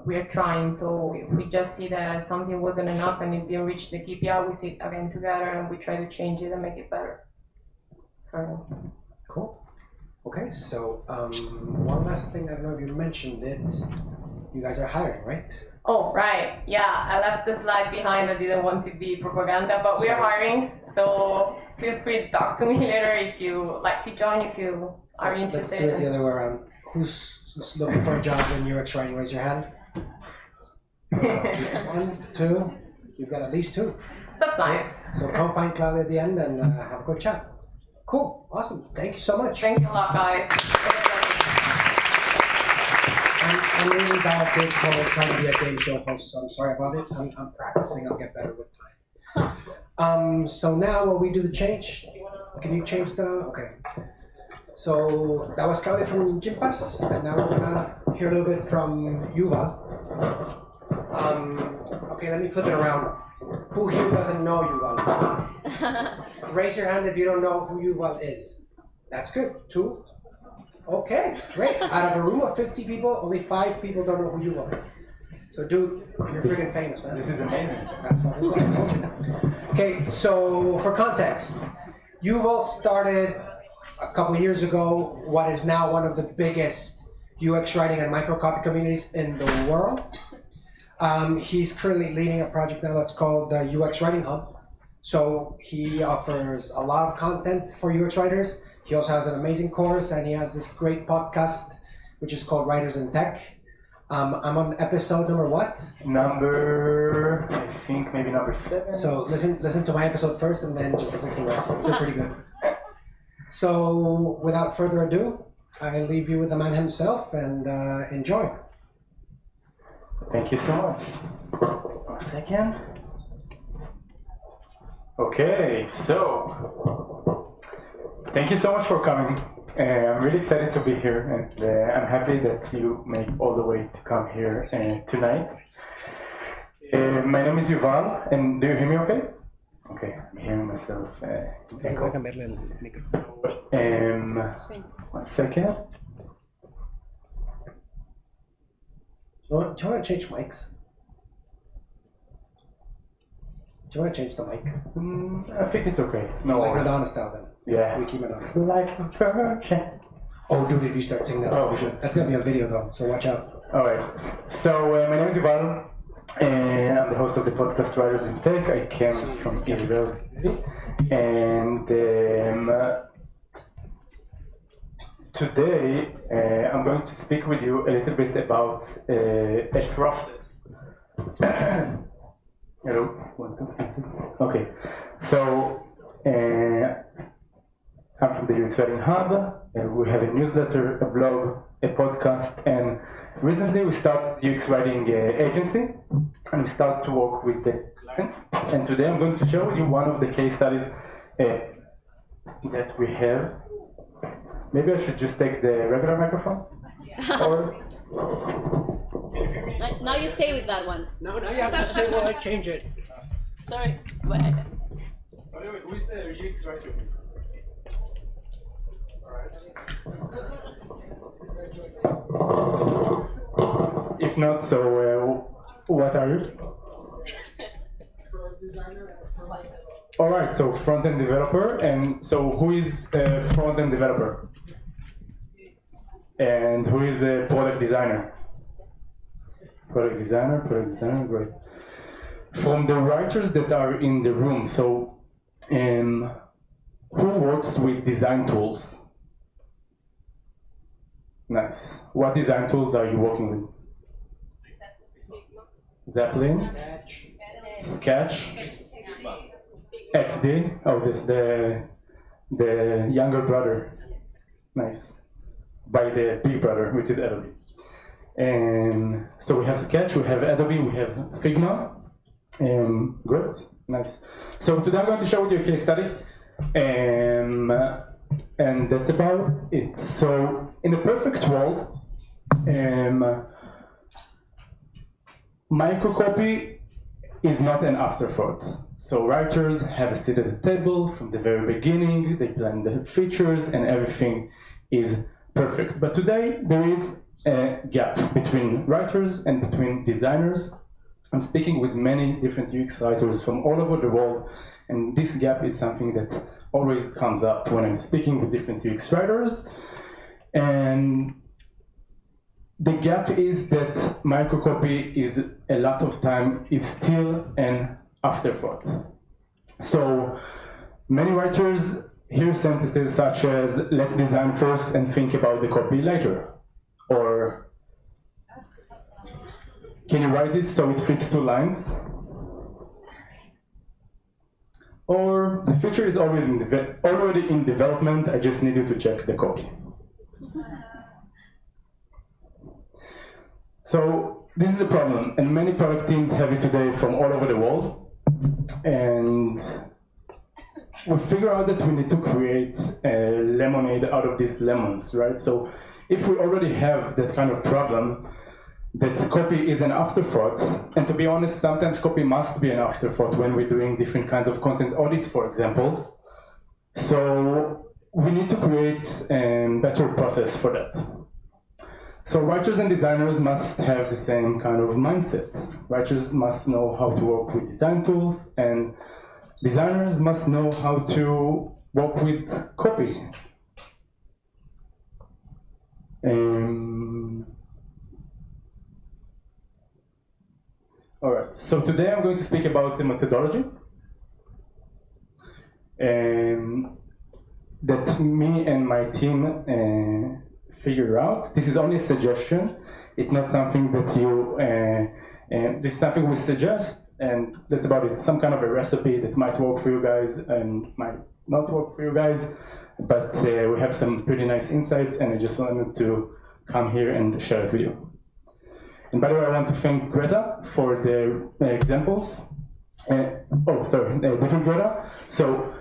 we're trying. So if we just see that something wasn't enough and it didn't reach the KPI, we sit again together and we try to change it and make it better. Sorry. Cool. Okay, so one last thing, I don't know if you mentioned it. You guys are hiring, right? Oh, right. Yeah, I left the slide behind. I didn't want to be propaganda, but we are hiring. So feel free to talk to me later if you like to join, if you are interested. Let's do it the other way around. Who's looking for a job in UX writing? Raise your hand. 1, 2. You've got at least 2. That's nice. So come find Claudia at the end and have a quick chat. Cool. Awesome. Thank you so much. Thank you a lot, guys. I'm really bad at this while I'm trying to be a game show host, so I'm sorry about it. I'm practicing. I'll get better with time. So now when we do the change, can you change the, okay. So that was Claudia from Gympas, and now we're gonna hear a little bit from Yuval. Okay, let me flip it around. Who here doesn't know Yuval? Raise your hand if you don't know who Yuval is. That's good. 2. Okay, great. Out of a room of 50 people, only 5 people don't know who Yuval is. So dude, you're freaking famous, man. This is amazing. That's what I told you. Okay, so for context, Yuval started a couple of years ago what is now one of the biggest UX writing and microcopy communities in the world. He's currently leading a project now that's called the UX Writing Hub. So he offers a lot of content for UX writers. He also has an amazing course, and he has this great podcast, which is called Writers in Tech. I'm on episode number what? Number, I think maybe number 7. So listen to my episode first, and then just listen to the rest. They're pretty good. So without further ado, I leave you with the man himself, and enjoy. Thank you so much. 1 second. Okay, so thank you so much for coming. I'm really excited to be here, and I'm happy that you made all the way to come here tonight. My name is Yuval, and do you hear me okay? Okay, I'm hearing myself. Echo. 1 second. Well, do you want to change mics? Do you want to change the mic? I think it's okay. No like worries. Madonna style then. Yeah. We keep Madonna. Like a virgin. Oh, dude, if you start singing that, that'll be good. That's gonna be a video though, so watch out. All right. So my name is Yuval, and I'm the host of the podcast Writers in Tech. I came from Israel, and today I'm going to speak with you a little bit about a process. Hello. 1, 2, 3, 2. Okay. So I'm from the UX Writing Hub. We have a newsletter, a blog, a podcast, and recently we started the UX Writing agency, and we started to work with the clients. And today I'm going to show you one of the case studies that we have. Maybe I should just take the regular microphone? Or Now you stay with that one. No, now you have to say, well, I change it. Sorry. who is the UX writer? If not, so what are you? All right, so front-end developer, and so who is a front-end developer? And who is the product designer? Product designer, great. From the writers that are in the room, so who works with design tools? Nice. What design tools are you working with? Zeppelin? Sketch? XD? Oh, this the younger brother. Nice. By the big brother, which is Adobe. And so we have Sketch, we have Adobe, we have Figma. Great, nice. So today I'm going to show you a case study. And that's about it. So in the perfect world, microcopy is not an afterthought. So writers have a seat at the table from the very beginning, they plan the features and everything is perfect. But today there is a gap between writers and between designers. I'm speaking with many different UX writers from all over the world, and this gap is something that always comes up when I'm speaking with different UX writers. And the gap is that microcopy is a lot of time is still an afterthought. So many writers hear sentences such as, let's design first and think about the copy later. Or, can you write this so it fits 2 lines? Or, the feature is already in development, I just need you to check the copy. So, this is a problem, and many product teams have it today from all over the world. And we figure out that we need to create a lemonade out of these lemons, right? So if we already have that kind of problem, that copy is an afterthought, and to be honest, sometimes copy must be an afterthought when we're doing different kinds of content audit, for example. So we need to create a better process for that. So writers and designers must have the same kind of mindset. Writers must know how to work with design tools, and designers must know how to work with copy. All right, so today I'm going to speak about the methodology that me and my team figure out. This is only a suggestion. It's not something that you, this is something we suggest, and that's about it. Some kind of a recipe that might work for you guys and might not work for you guys, but we have some pretty nice insights, and I just wanted to come here and share it with you. And by the way, I want to thank Greta for the examples. Different Greta. So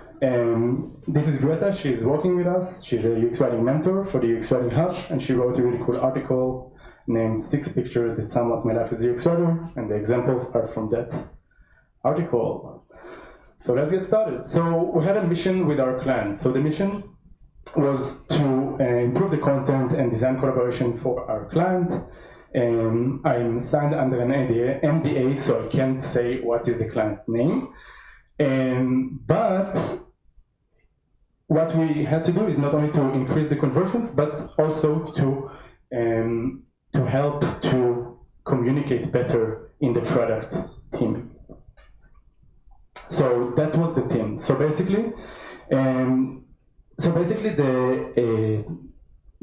this is Greta, she's working with us. She's a UX Writing mentor for the UX Writing Hub, and she wrote a really cool article named 6 Pictures That Sum Up My Life as a UX Writer, and the examples are from that article. So let's get started. So we had a mission with our client. So the mission was to improve the content and design collaboration for our client. I'm signed under an NDA, so I can't say what is the client name. But what we had to do is not only to increase the conversions, but also to help to communicate better in the product team. So that was the team. So basically,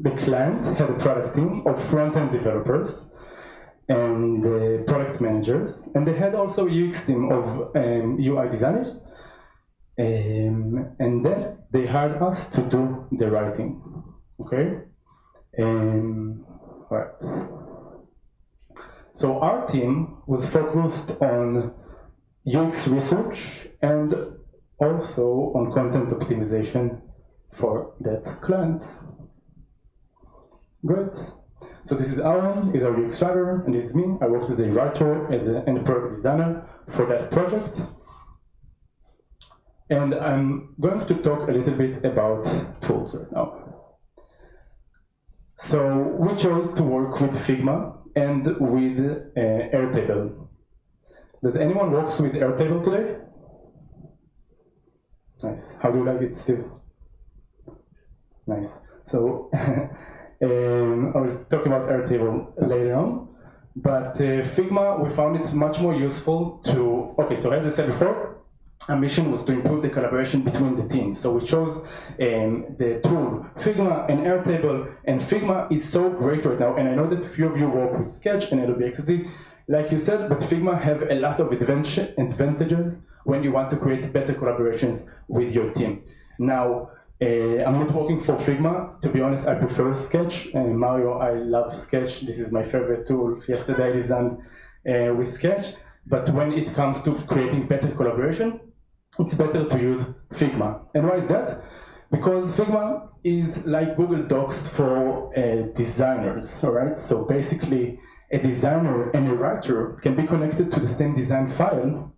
the client had a product team of front-end developers and product managers, and they had also a UX team of UI designers, and then they hired us to do the writing. Okay, right. So our team was focused on UX research and also on content optimization for that client. Great. So this is Aaron, is our UX writer, and this is me. I worked as a writer and a product designer for that project. And I'm going to talk a little bit about tools right now. So we chose to work with Figma and with Airtable. Does anyone work with Airtable today? Nice. How do you like it, Steve? Nice. So I will talk about Airtable later on. But Figma, we found it much more useful to, okay, so as I said before, our mission was to improve the collaboration between the teams. So we chose the tool Figma and Airtable, and Figma is so great right now. And I know that a few of you work with Sketch and Adobe XD, like you said, but Figma have a lot of advantages when you want to create better collaborations with your team. Now, I'm not working for Figma. To be honest, I prefer Sketch. Mario, I love Sketch. This is my favorite tool. Yesterday I designed with Sketch. But when it comes to creating better collaboration, it's better to use Figma. And why is that? Because Figma is like Google Docs for designers, all right? So basically, a designer and a writer can be connected to the same design file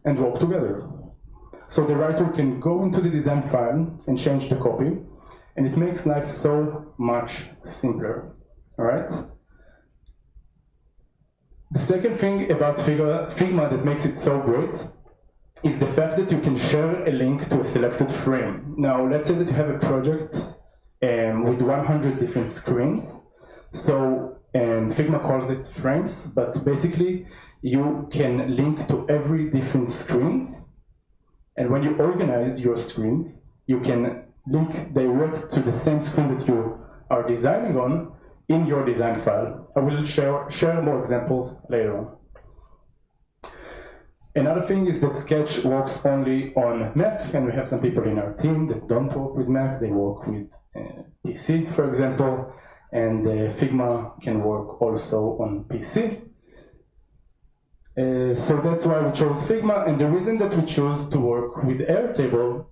and work together. So the writer can go into the design file and change the copy, and it makes life so much simpler, all right? The second thing about Figma that makes it so great is the fact that you can share a link to a selected frame. Now, let's say that you have a project with 100 different screens. So Figma calls it frames, but basically you can link to every different screens. And when you organize your screens, you can link direct to the same screen that you are designing on in your design file. I will share more examples later on. Another thing is that Sketch works only on Mac, and we have some people in our team that don't work with Mac, they work with PC, for example, and Figma can work also on PC. So that's why we chose Figma, and the reason that we chose to work with Airtable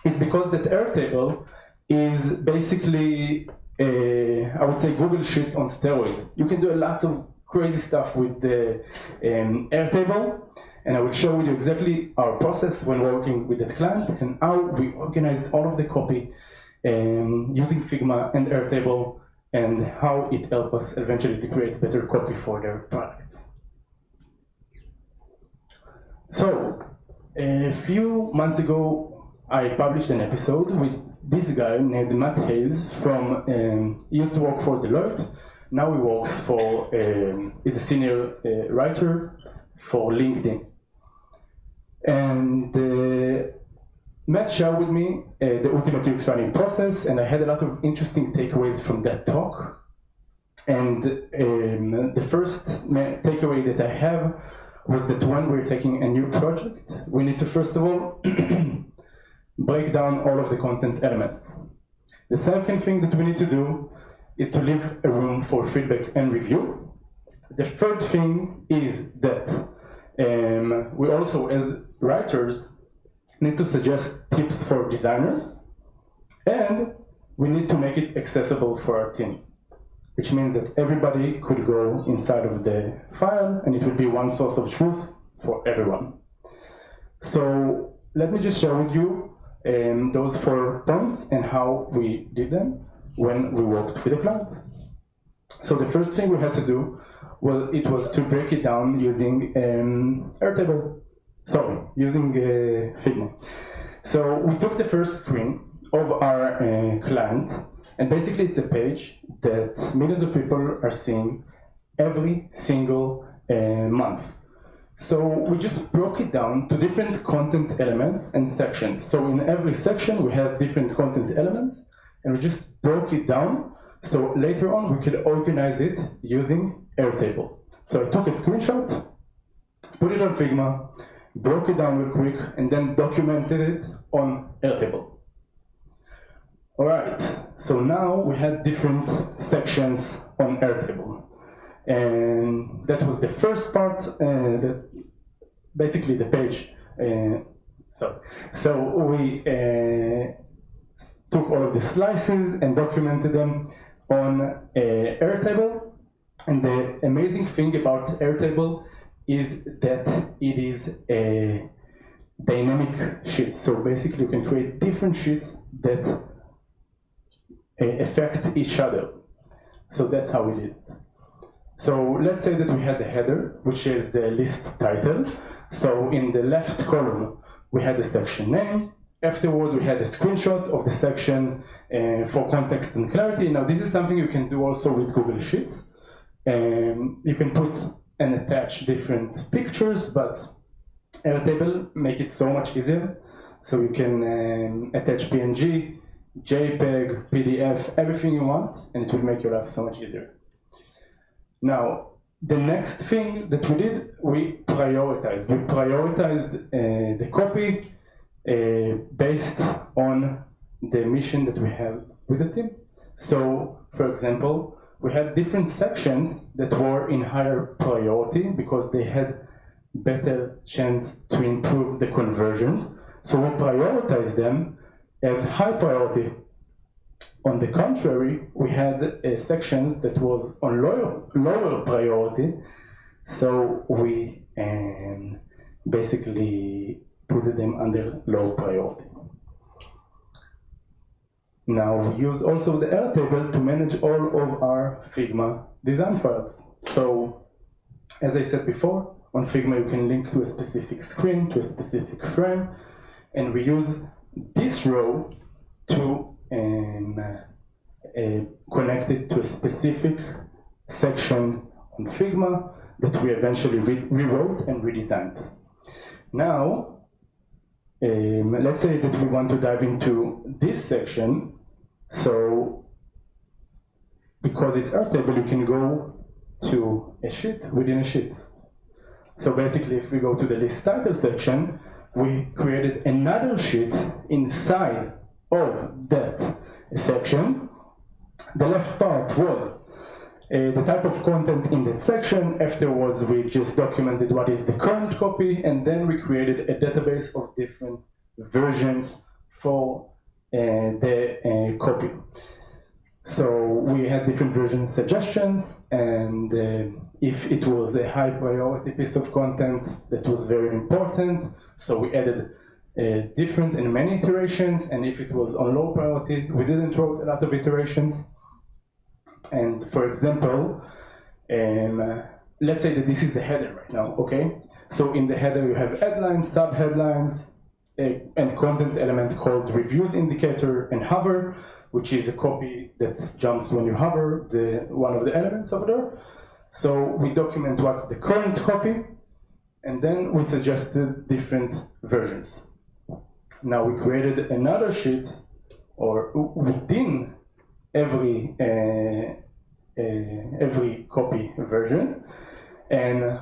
is because that Airtable is basically I would say Google Sheets on steroids. You can do a lot of crazy stuff with the Airtable, and I will show you exactly our process when working with that client and how we organized all of the copy using Figma and Airtable, and how it helped us eventually to create better copy for their products. So, a few months ago, I published an episode with this guy named Matt Hayes from, he used to work for Deloitte. Now he works for, he's a senior writer for LinkedIn. And Matt shared with me the ultimate UX writing process, and I had a lot of interesting takeaways from that talk. And the first takeaway that I have was that when we're taking a new project, we need to first of all break down all of the content elements. The second thing that we need to do is to leave a room for feedback and review. The third thing is that we also, as writers, need to suggest tips for designers, and we need to make it accessible for our team, which means that everybody could go inside of the file and it would be one source of truth for everyone. So let me just share with you those 4 points and how we did them when we worked with a client. So the first thing we had to do, well, it was to break it down using using Figma. So we took the first screen of our client, and basically it's a page that millions of people are seeing every single month. So we just broke it down to different content elements and sections. So in every section we have different content elements, and we just broke it down so later on we could organize it using Airtable. So I took a screenshot, put it on Figma, broke it down real quick, and then documented it on Airtable. All right, so now we had different sections on Airtable. And that was the first part, basically the page. So we took all of the slices and documented them on Airtable. And the amazing thing about Airtable is that it is a dynamic sheet. So basically you can create different sheets that affect each other. So that's how we did it. So let's say that we had the header, which is the list title. So in the left column, we had the section name. Afterwards, we had a screenshot of the section for context and clarity. Now, this is something you can do also with Google Sheets. You can put and attach different pictures, but Airtable make it so much easier. So you can attach PNG, JPEG, PDF, everything you want, and it will make your life so much easier. Now, the next thing that we did, we prioritized. We prioritized the copy based on the mission that we have with the team. So, for example, we had different sections that were in higher priority because they had better chance to improve the conversions. So we prioritized them as high priority. On the contrary, we had sections that was on lower priority, so we basically put them under low priority. Now we used also the Airtable to manage all of our Figma design files. So, as I said before, on Figma you can link to a specific screen, to a specific frame, and we use this row to connect it to a specific section on Figma that we eventually rewrote and redesigned. Now, let's say that we want to dive into this section. So, because it's Airtable, you can go to a sheet within a sheet. So basically, if we go to the list title section, we created another sheet inside of that section. The left part was the type of content in that section. Afterwards, we just documented what is the current copy, and then we created a database of different versions for the copy. So we had different version suggestions, and if it was a high priority piece of content that was very important, so we added different and many iterations, and if it was on low priority, we didn't write a lot of iterations. And for example, let's say that this is the header right now, okay? So in the header you have headlines, sub-headlines, and content element called reviews indicator and hover, which is a copy that jumps when you hover one of the elements over there. So we document what's the current copy, and then we suggested different versions. Now we created another sheet, or within every copy version, and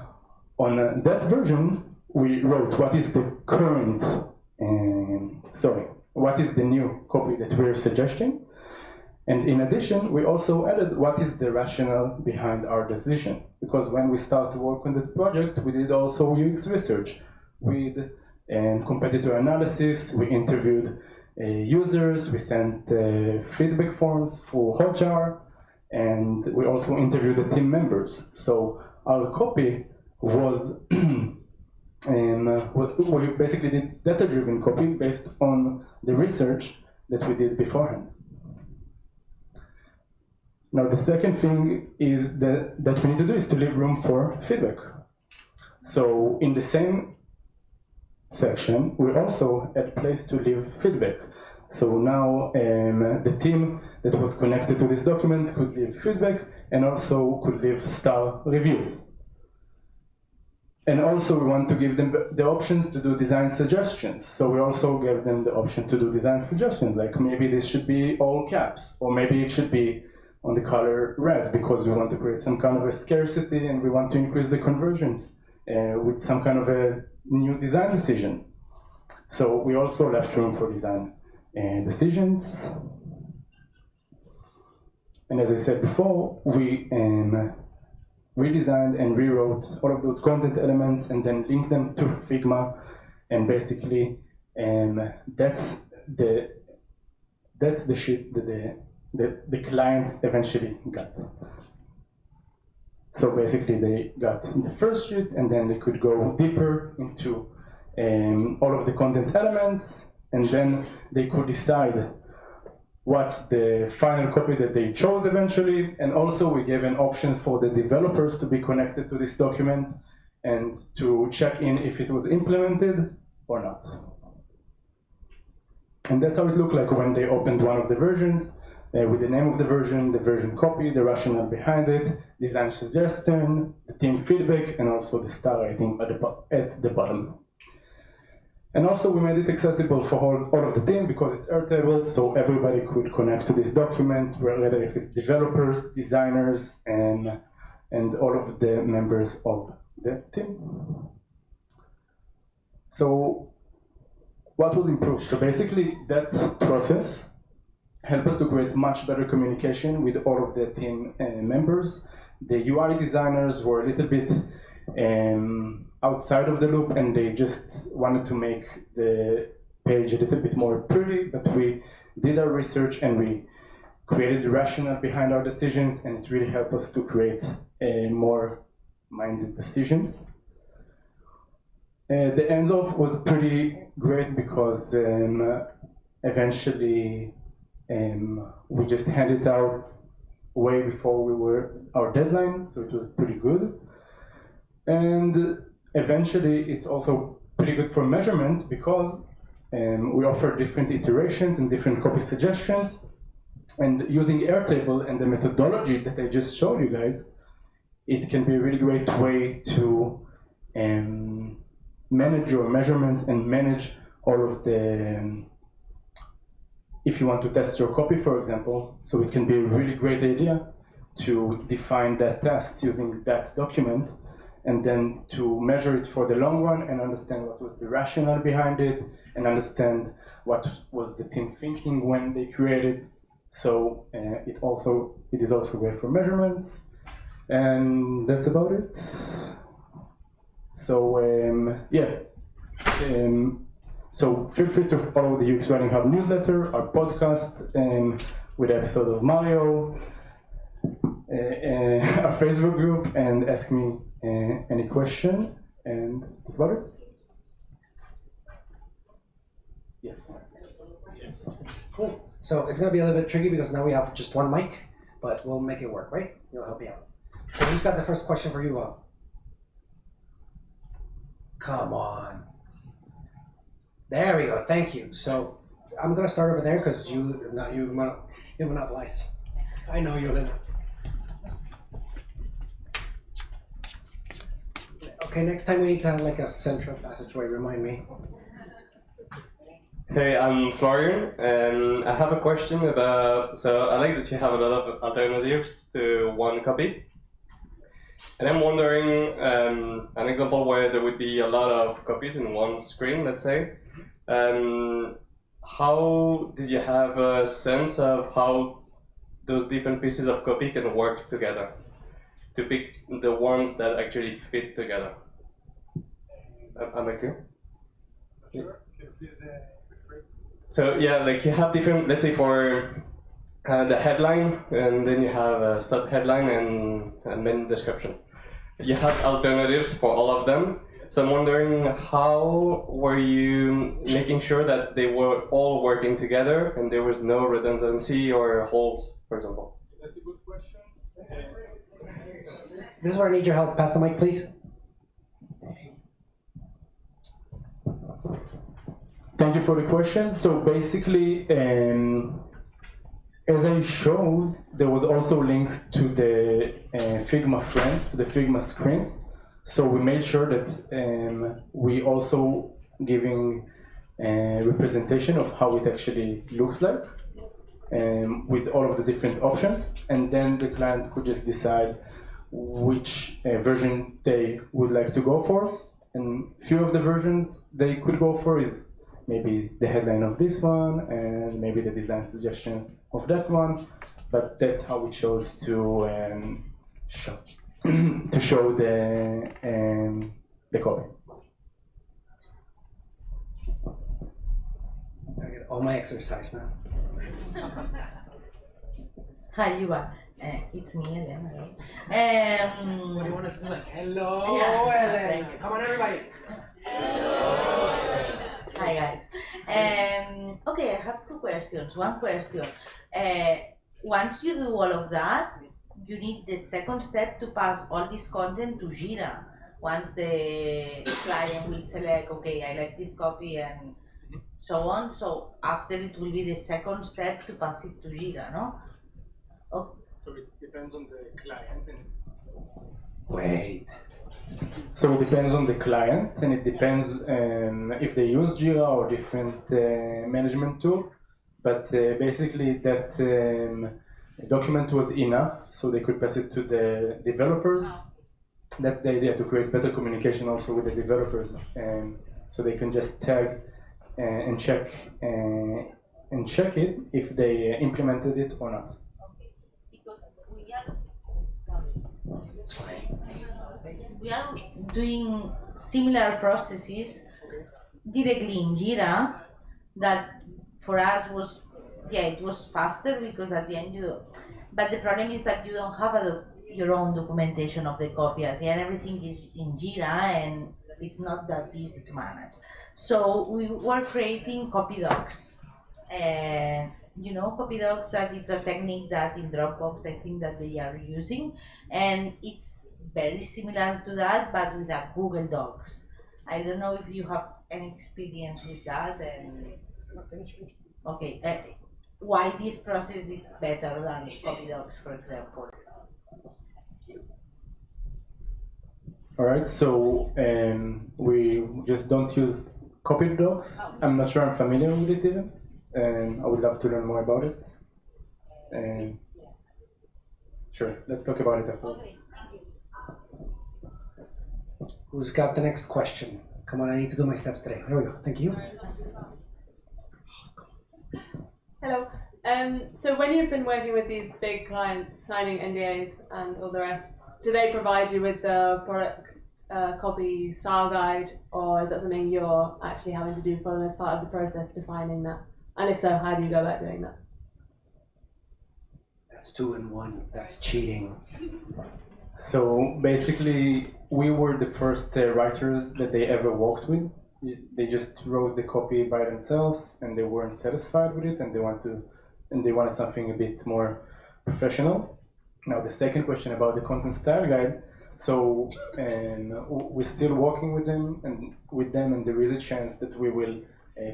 on that version we wrote what is the current, what is the new copy that we're suggesting, and in addition we also added what is the rationale behind our decision, because when we start to work on the project we did also UX research with competitor analysis. We interviewed users, we sent feedback forms for Hotjar, and we also interviewed the team members. So our copy was, we basically did data-driven copy based on the research that we did beforehand. Now the second thing is that we need to do is to leave room for feedback. So in the same section, we also had place to leave feedback. So now the team that was connected to this document could leave feedback and also could leave star reviews. And also we want to give them the options to do design suggestions. So we also gave them the option to do design suggestions, like maybe this should be all caps, or maybe it should be on the color red, because we want to create some kind of a scarcity and we want to increase the conversions with some kind of a new design decision. So we also left room for design decisions. And as I said before, we redesigned and rewrote all of those content elements and then linked them to Figma. And basically, that's the sheet that the clients eventually got. So basically, they got the first sheet, and then they could go deeper into all of the content elements, and then they could decide what's the final copy that they chose eventually. And also we gave an option for the developers to be connected to this document and to check in if it was implemented or not. And that's how it looked like when they opened one of the versions, with the name of the version copy, the rationale behind it, design suggestion, the team feedback, and also the star rating at the bottom. And also we made it accessible for all of the team because it's Airtable, so everybody could connect to this document, whether if it's developers, designers, and all of the members of the team. So what was improved? So basically that process helped us to create much better communication with all of the team members. The UI designers were a little bit outside of the loop, and they just wanted to make the page a little bit more pretty, but we did our research and we created the rationale behind our decisions, and it really helped us to create more minded decisions. The hands-off was pretty great because eventually we just handed it out way before our deadline, so it was pretty good. And eventually, it's also pretty good for measurement because we offer different iterations and different copy suggestions. And using Airtable and the methodology that I just showed you guys, it can be a really great way to manage your measurements and manage all of the, if you want to test your copy, for example. So it can be a really great idea to define that test using that document, and then to measure it for the long run and understand what was the rationale behind it and understand what was the team thinking when they created. So it is also great for measurements, and that's about it. So so feel free to follow the UX Writing Hub newsletter, our podcast, with the episode of Mario, our Facebook group, and ask me any question, and that's about it. Yes. Cool. So it's gonna be a little bit tricky because now we have just one mic, but we'll make it work, right? We'll help you out. So who's got the first question for you, Come on. There we go. Thank you. So I'm gonna start over there because you monopolize. I know you, Lena. Okay, next time we need to have like a central passageway, remind me. Hey, I'm Florian, and I have a question about, so I like that you have a lot of alternatives to one copy. And I'm wondering, an example where there would be a lot of copies in one screen, let's say. How did you have a sense of how those different pieces of copy can work together to pick the ones that actually fit together? Am I clear? Sure. So yeah, like you have different, let's say for the headline, and then you have a sub-headline and main description. You have alternatives for all of them. So I'm wondering, how were you making sure that they were all working together and there was no redundancy or holes, for example? That's a good question. This is where I need your help. Pass the mic, please. Thank you for the question. So basically, as I showed, there was also links to the Figma frames, to the Figma screens. So we made sure that we also giving representation of how it actually looks like with all of the different options. And then the client could just decide which version they would like to go for. And few of the versions they could go for is maybe the headline of this one and maybe the design suggestion of that one, but that's how we chose to show the copy. I get all my exercise now. Hi, Yuval. It's me, Elena. What do you want us to do? Like, hello, Yeah. Elena. Come on, everybody. Hi, guys. Okay, I have two questions. One question. Once you do all of that, you need the second step to pass all this content to Jira. Once the client will select, okay, I like this copy and so on. So after it will be the second step to pass it to Jira, no? Okay. So it depends on the client. Wait. So it depends on the client, and it depends if they use Jira or different management tool. But basically, that document was enough, so they could pass it to the developers. That's the idea, to create better communication also with the developers, so they can just tag and check it if they implemented it or not. It's fine. We are doing similar processes directly in Jira that for us was, it was faster because at the end but the problem is that you don't have your own documentation of the copy. At the end everything is in Jira and it's not that easy to manage. So we were creating copy docs. You know, copy docs, that it's a technique that in Dropbox I think that they are using, and it's very similar to that but with a Google Docs. I don't know if you have any experience with that. Okay, why this process is better than copy docs, for example? All right, so we just don't use copy docs. I'm not sure I'm familiar with it even. I would love to learn more about it. Sure, let's talk about it afterwards. Who's got the next question? Come on, I need to do my steps today. There we go. Thank you. Hello. So when you've been working with these big clients, signing NDAs and all the rest, do they provide you with the product copy style guide, or is that something you're actually having to do for them as part of the process, defining that? And if so, how do you go about doing that? That's 2 in 1. That's cheating. So basically, we were the first writers that they ever worked with. They just wrote the copy by themselves, and they weren't satisfied with it, and they wanted something a bit more professional. Now, the second question about the content style guide. So, we're still working with them, and there is a chance that we will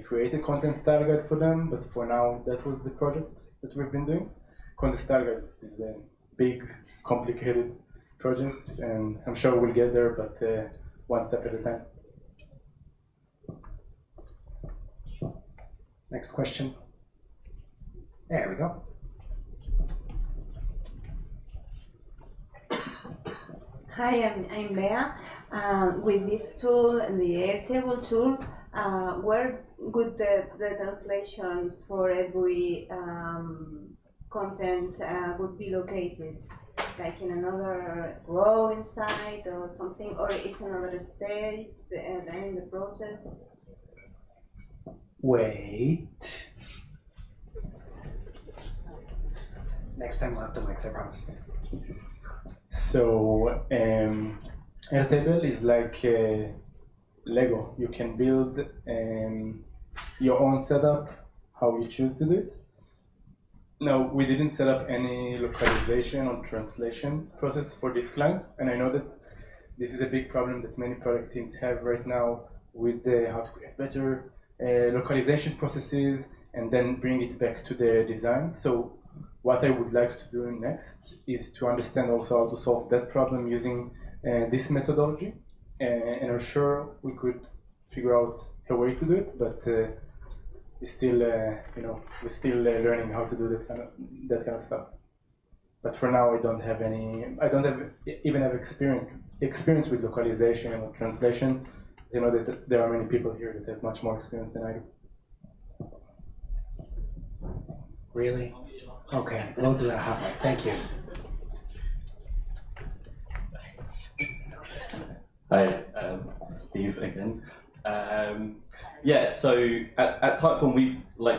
create a content style guide for them. But for now, that was the project that we've been doing. Content style guide is a big, complicated project, and I'm sure we'll get there, but one step at a time. Next question. There we go. Hi, I'm Bea. With this tool, the Airtable tool, where would the translations for every content would be located? Like in another row inside or something, or is another stage then in the process? Wait. Next time we'll have to mix, I promise. So, Airtable is like Lego. You can build your own setup, how you choose to do it. No, we didn't set up any localization or translation process for this client, and I know that this is a big problem that many product teams have right now with how to create better localization processes and then bring it back to the design. So what I would like to do next is to understand also how to solve that problem using this methodology, and I'm sure we could figure out a way to do it, but it's still, we're still learning how to do that kind of stuff. But for now, I don't even have experience with localization or translation. You know that there are many people here that have much more experience than I do. Really? Okay, we'll do that halfway. Thank you. Hi, Steve again. Yeah, so at Typeform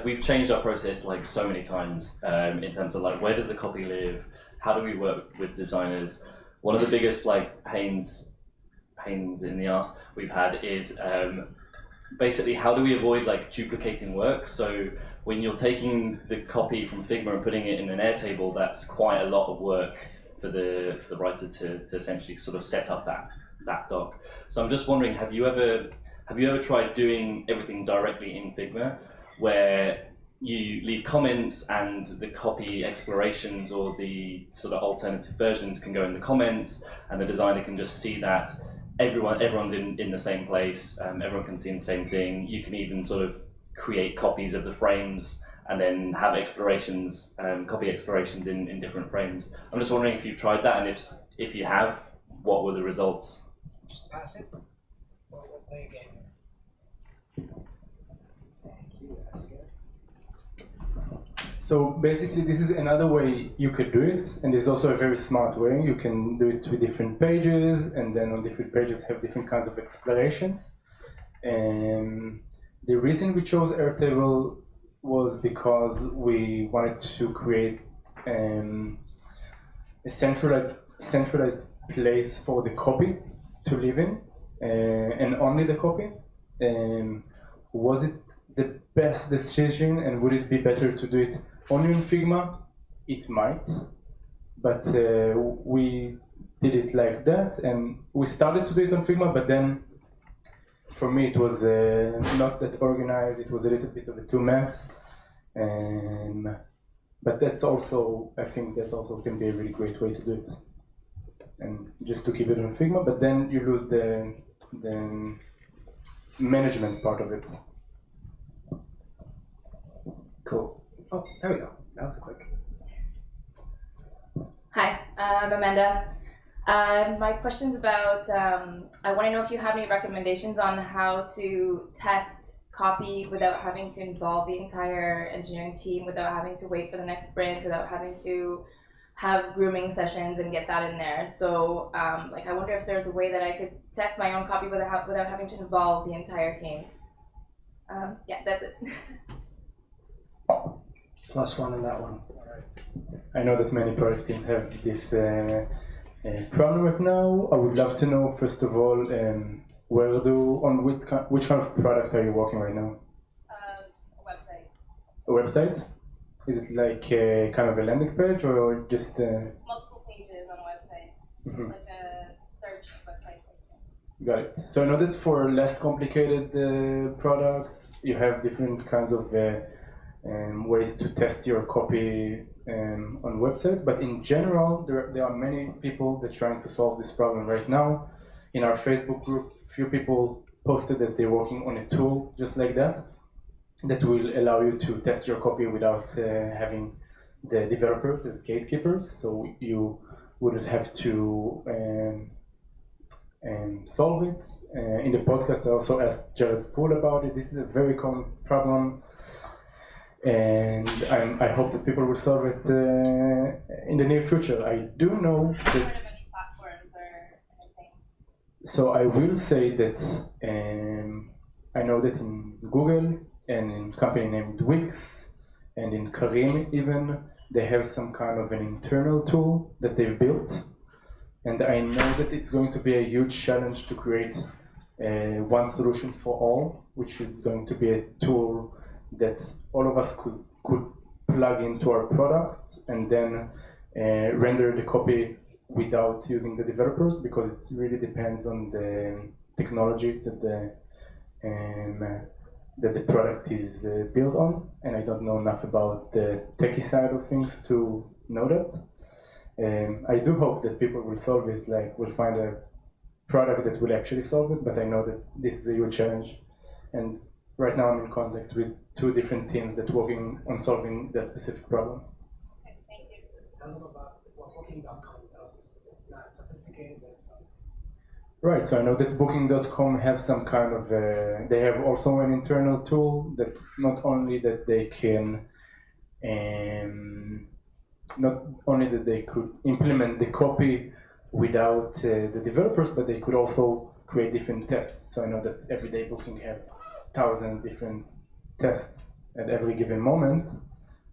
we've changed our process like so many times in terms of like where does the copy live, how do we work with designers. One of the biggest like pains in the ass we've had is basically how do we avoid like duplicating work. So when you're taking the copy from Figma and putting it in an Airtable, that's quite a lot of work for the writer to essentially sort of set up that doc. So I'm just wondering, have you ever tried doing everything directly in Figma, where you leave comments and the copy explorations or the sort of alternative versions can go in the comments, and the designer can just see that everyone's in the same place, everyone can see the same thing. You can even sort of create copies of the frames and then have explorations, copy explorations in different frames. I'm just wondering if you've tried that, and if you have, what were the results? Just pass it. We'll play again. So basically, this is another way you could do it, and it's also a very smart way. You can do it with different pages, and then on different pages have different kinds of explorations. And the reason we chose Airtable was because we wanted to create a centralized place for the copy to live in, and only the copy. Was it the best decision, and would it be better to do it only in Figma? It might, but we did it like that, and we started to do it on Figma, but then for me it was not that organized. It was a little bit of a mess, but that's also, I think that also can be a really great way to do it, and just to keep it on Figma, but then you lose the management part of it. Cool. Oh, there we go. That was quick. Hi, I'm Amanda. My question's about, I want to know if you have any recommendations on how to test copy without having to involve the entire engineering team, without having to wait for the next sprint, without having to have grooming sessions and get that in there. So like, I wonder if there's a way that I could test my own copy without having to involve the entire team. Yeah, that's it. +1 on that one. I know that many product teams have this problem right now. I would love to know, first of all, which kind of product are you working right now? Just a website. A website? Is it like kind of a landing page, or just multiple pages on a website? Mm-hmm. It's like a search website. Got it. So I know that for less complicated products, you have different kinds of ways to test your copy on website, but in general, there are many people that are trying to solve this problem right now. In our Facebook group, few people posted that they're working on a tool just like that will allow you to test your copy without having the developers as gatekeepers, so you wouldn't have to solve it. In the podcast, I also asked Jared Spool about it. This is a very common problem, and I hope that people will solve it in the near future. I do know that. So I will say that I know that in Google and in a company named Wix and in Karim even, they have some kind of an internal tool that they've built. And I know that it's going to be a huge challenge to create one solution for all, which is going to be a tool that all of us could plug into our product and then render the copy without using the developers, because it really depends on the technology that the product is built on, and I don't know enough about the techie side of things to know that. I do hope that people will solve it, like will find a product that will actually solve it, but I know that this is a huge challenge, and right now I'm in contact with 2 different teams that are working on solving that specific problem. Thank you. Tell them about what Booking.com does. It's not sophisticated, but it's Right, so I know that Booking.com have some kind of, they have also an internal tool that's not only that they can, not only that they could implement the copy without the developers, but they could also create different tests. So I know that everyday Booking have 1,000 different tests at every given moment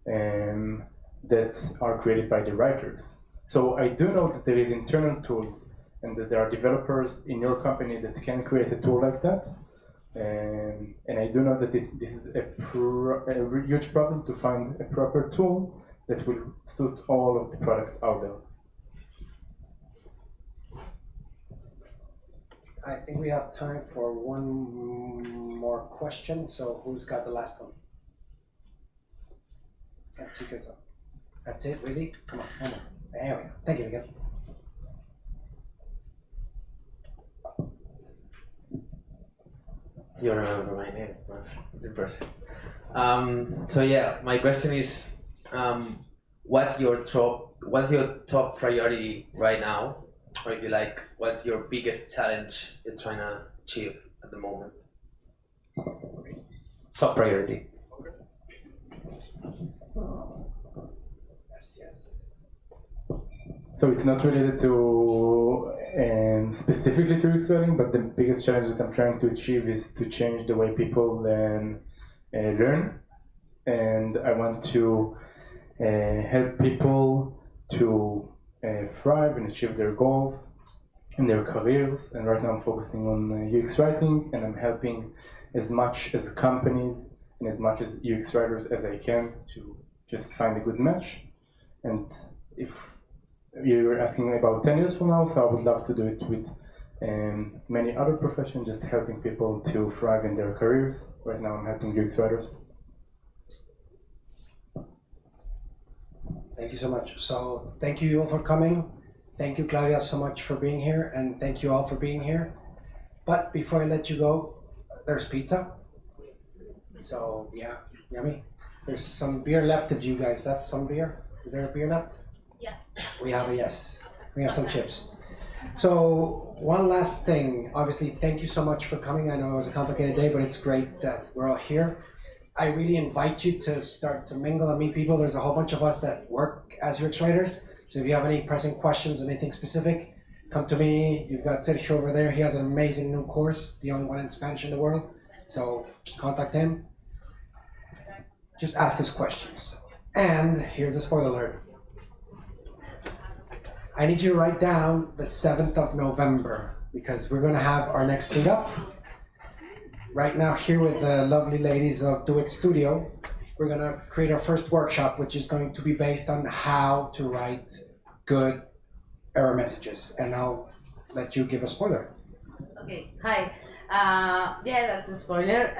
that are created by the writers. So I do know that there is internal tools and that there are developers in your company that can create a tool like that. And I do know that this is a huge problem to find a proper tool that will suit all of the products out there. I think we have time for one more question. So who's got the last one? That's it, really? Come on, one more. There we go. Thank you again. You remember my name? That's impressive. So yeah, my question is, what's your top priority right now? Or if you like, what's your biggest challenge you're trying to achieve at the moment? Top priority. Yes. So it's not related to specifically to UX writing, but the biggest challenge that I'm trying to achieve is to change the way people learn, and I want to help people to thrive and achieve their goals in their careers. And right now I'm focusing on UX writing, and I'm helping as much as companies and as much as UX writers as I can to just find a good match. And if you're asking about 10 years from now, so I would love to do it with many other professions, just helping people to thrive in their careers. Right now I'm helping UX writers. Thank you so much. So thank you all for coming. Thank you, Claudia, so much for being here, and thank you all for being here. But before I let you go, there's pizza. So yeah, yummy. There's some beer left of you guys. That's some beer. Is there a beer left? Yeah. We have a yes. We have some chips. So one last thing. Obviously, thank you so much for coming. I know it was a complicated day, but it's great that we're all here. I really invite you to start to mingle and meet people. There's a whole bunch of us that work as UX writers. So if you have any pressing questions, anything specific, come to me. You've got Sergio over there. He has an amazing new course, the only one in Spanish in the world. So contact him. Just ask us questions. And here's a spoiler alert. I need you to write down the 7th of November because we're going to have our next meetup. Right now here with the lovely ladies of Do It Studio, we're going to create our first workshop, which is going to be based on how to write good error messages. And I'll let you give a spoiler. Okay, hi. Yeah, that's a spoiler.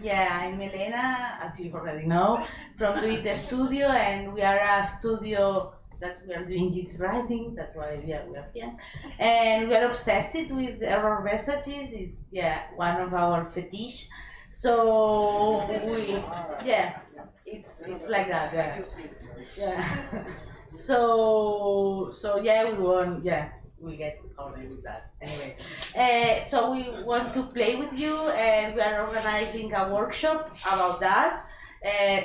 Yeah, I'm Elena, as you already know, from Do It Studio, and we are a studio that we are doing UX writing. That's why we are here, and we are obsessed with error messages. Is one of our fetish. So we it's like that. Yeah. So yeah, we want we get covered with that anyway. So we want to play with you, and we are organizing a workshop about that.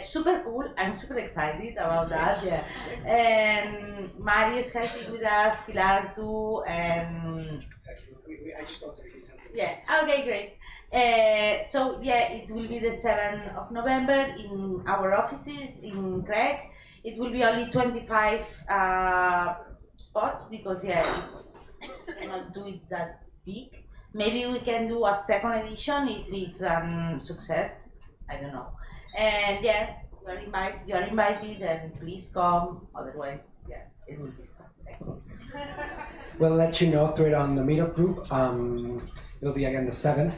Super cool. I'm super excited about that. Yeah. And Mario is helping with us, Pilar too, and I just also okay, great. So it will be the 7th of November in our offices in Craig. It will be only 25 spots because it's we cannot do it that big. Maybe we can do a second edition if it's success. I don't know. And you're invited, then please come. Otherwise, yeah, it will be fun. Thank you. We'll let you know through it on the Meetup group. It'll be again the 7th.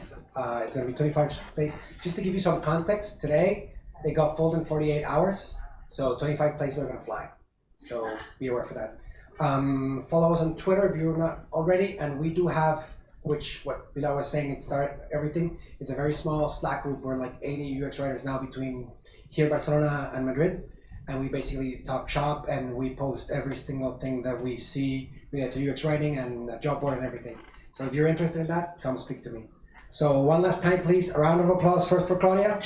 It's going to be 25 space. Just to give you some context, today they got full in 48 hours, so 25 places are going to fly. So be aware for that. Follow us on Twitter if you're not already, and we do have, which what Pilar was saying, everything. It's a very small Slack group. We're like 80 UX writers now between here, Barcelona, and Madrid, and we basically talk shop and we post every single thing that we see related to UX writing and a job board and everything. So if you're interested in that, come speak to me. So one last time, please, a round of applause first for Claudia.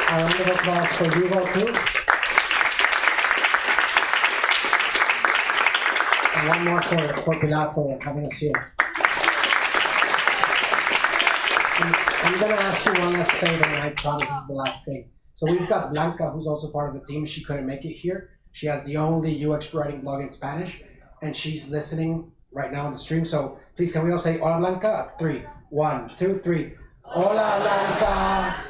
A round of applause for Yuval too. And one more for Pilar for having us here. I'm going to ask you one last favor, and I promise this is the last thing. So we've got Blanca, who's also part of the team. She couldn't make it here. She has the only UX writing blog in Spanish, and she's listening right now on the stream. So please, can we all say Hola Blanca? 3, 1, 2, 3. Hola Blanca!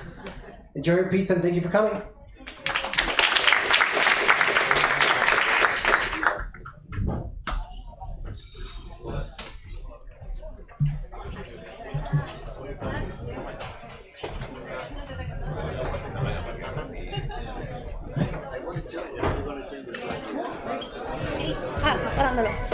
Enjoy your pizza and thank you for coming. Estás parándolo.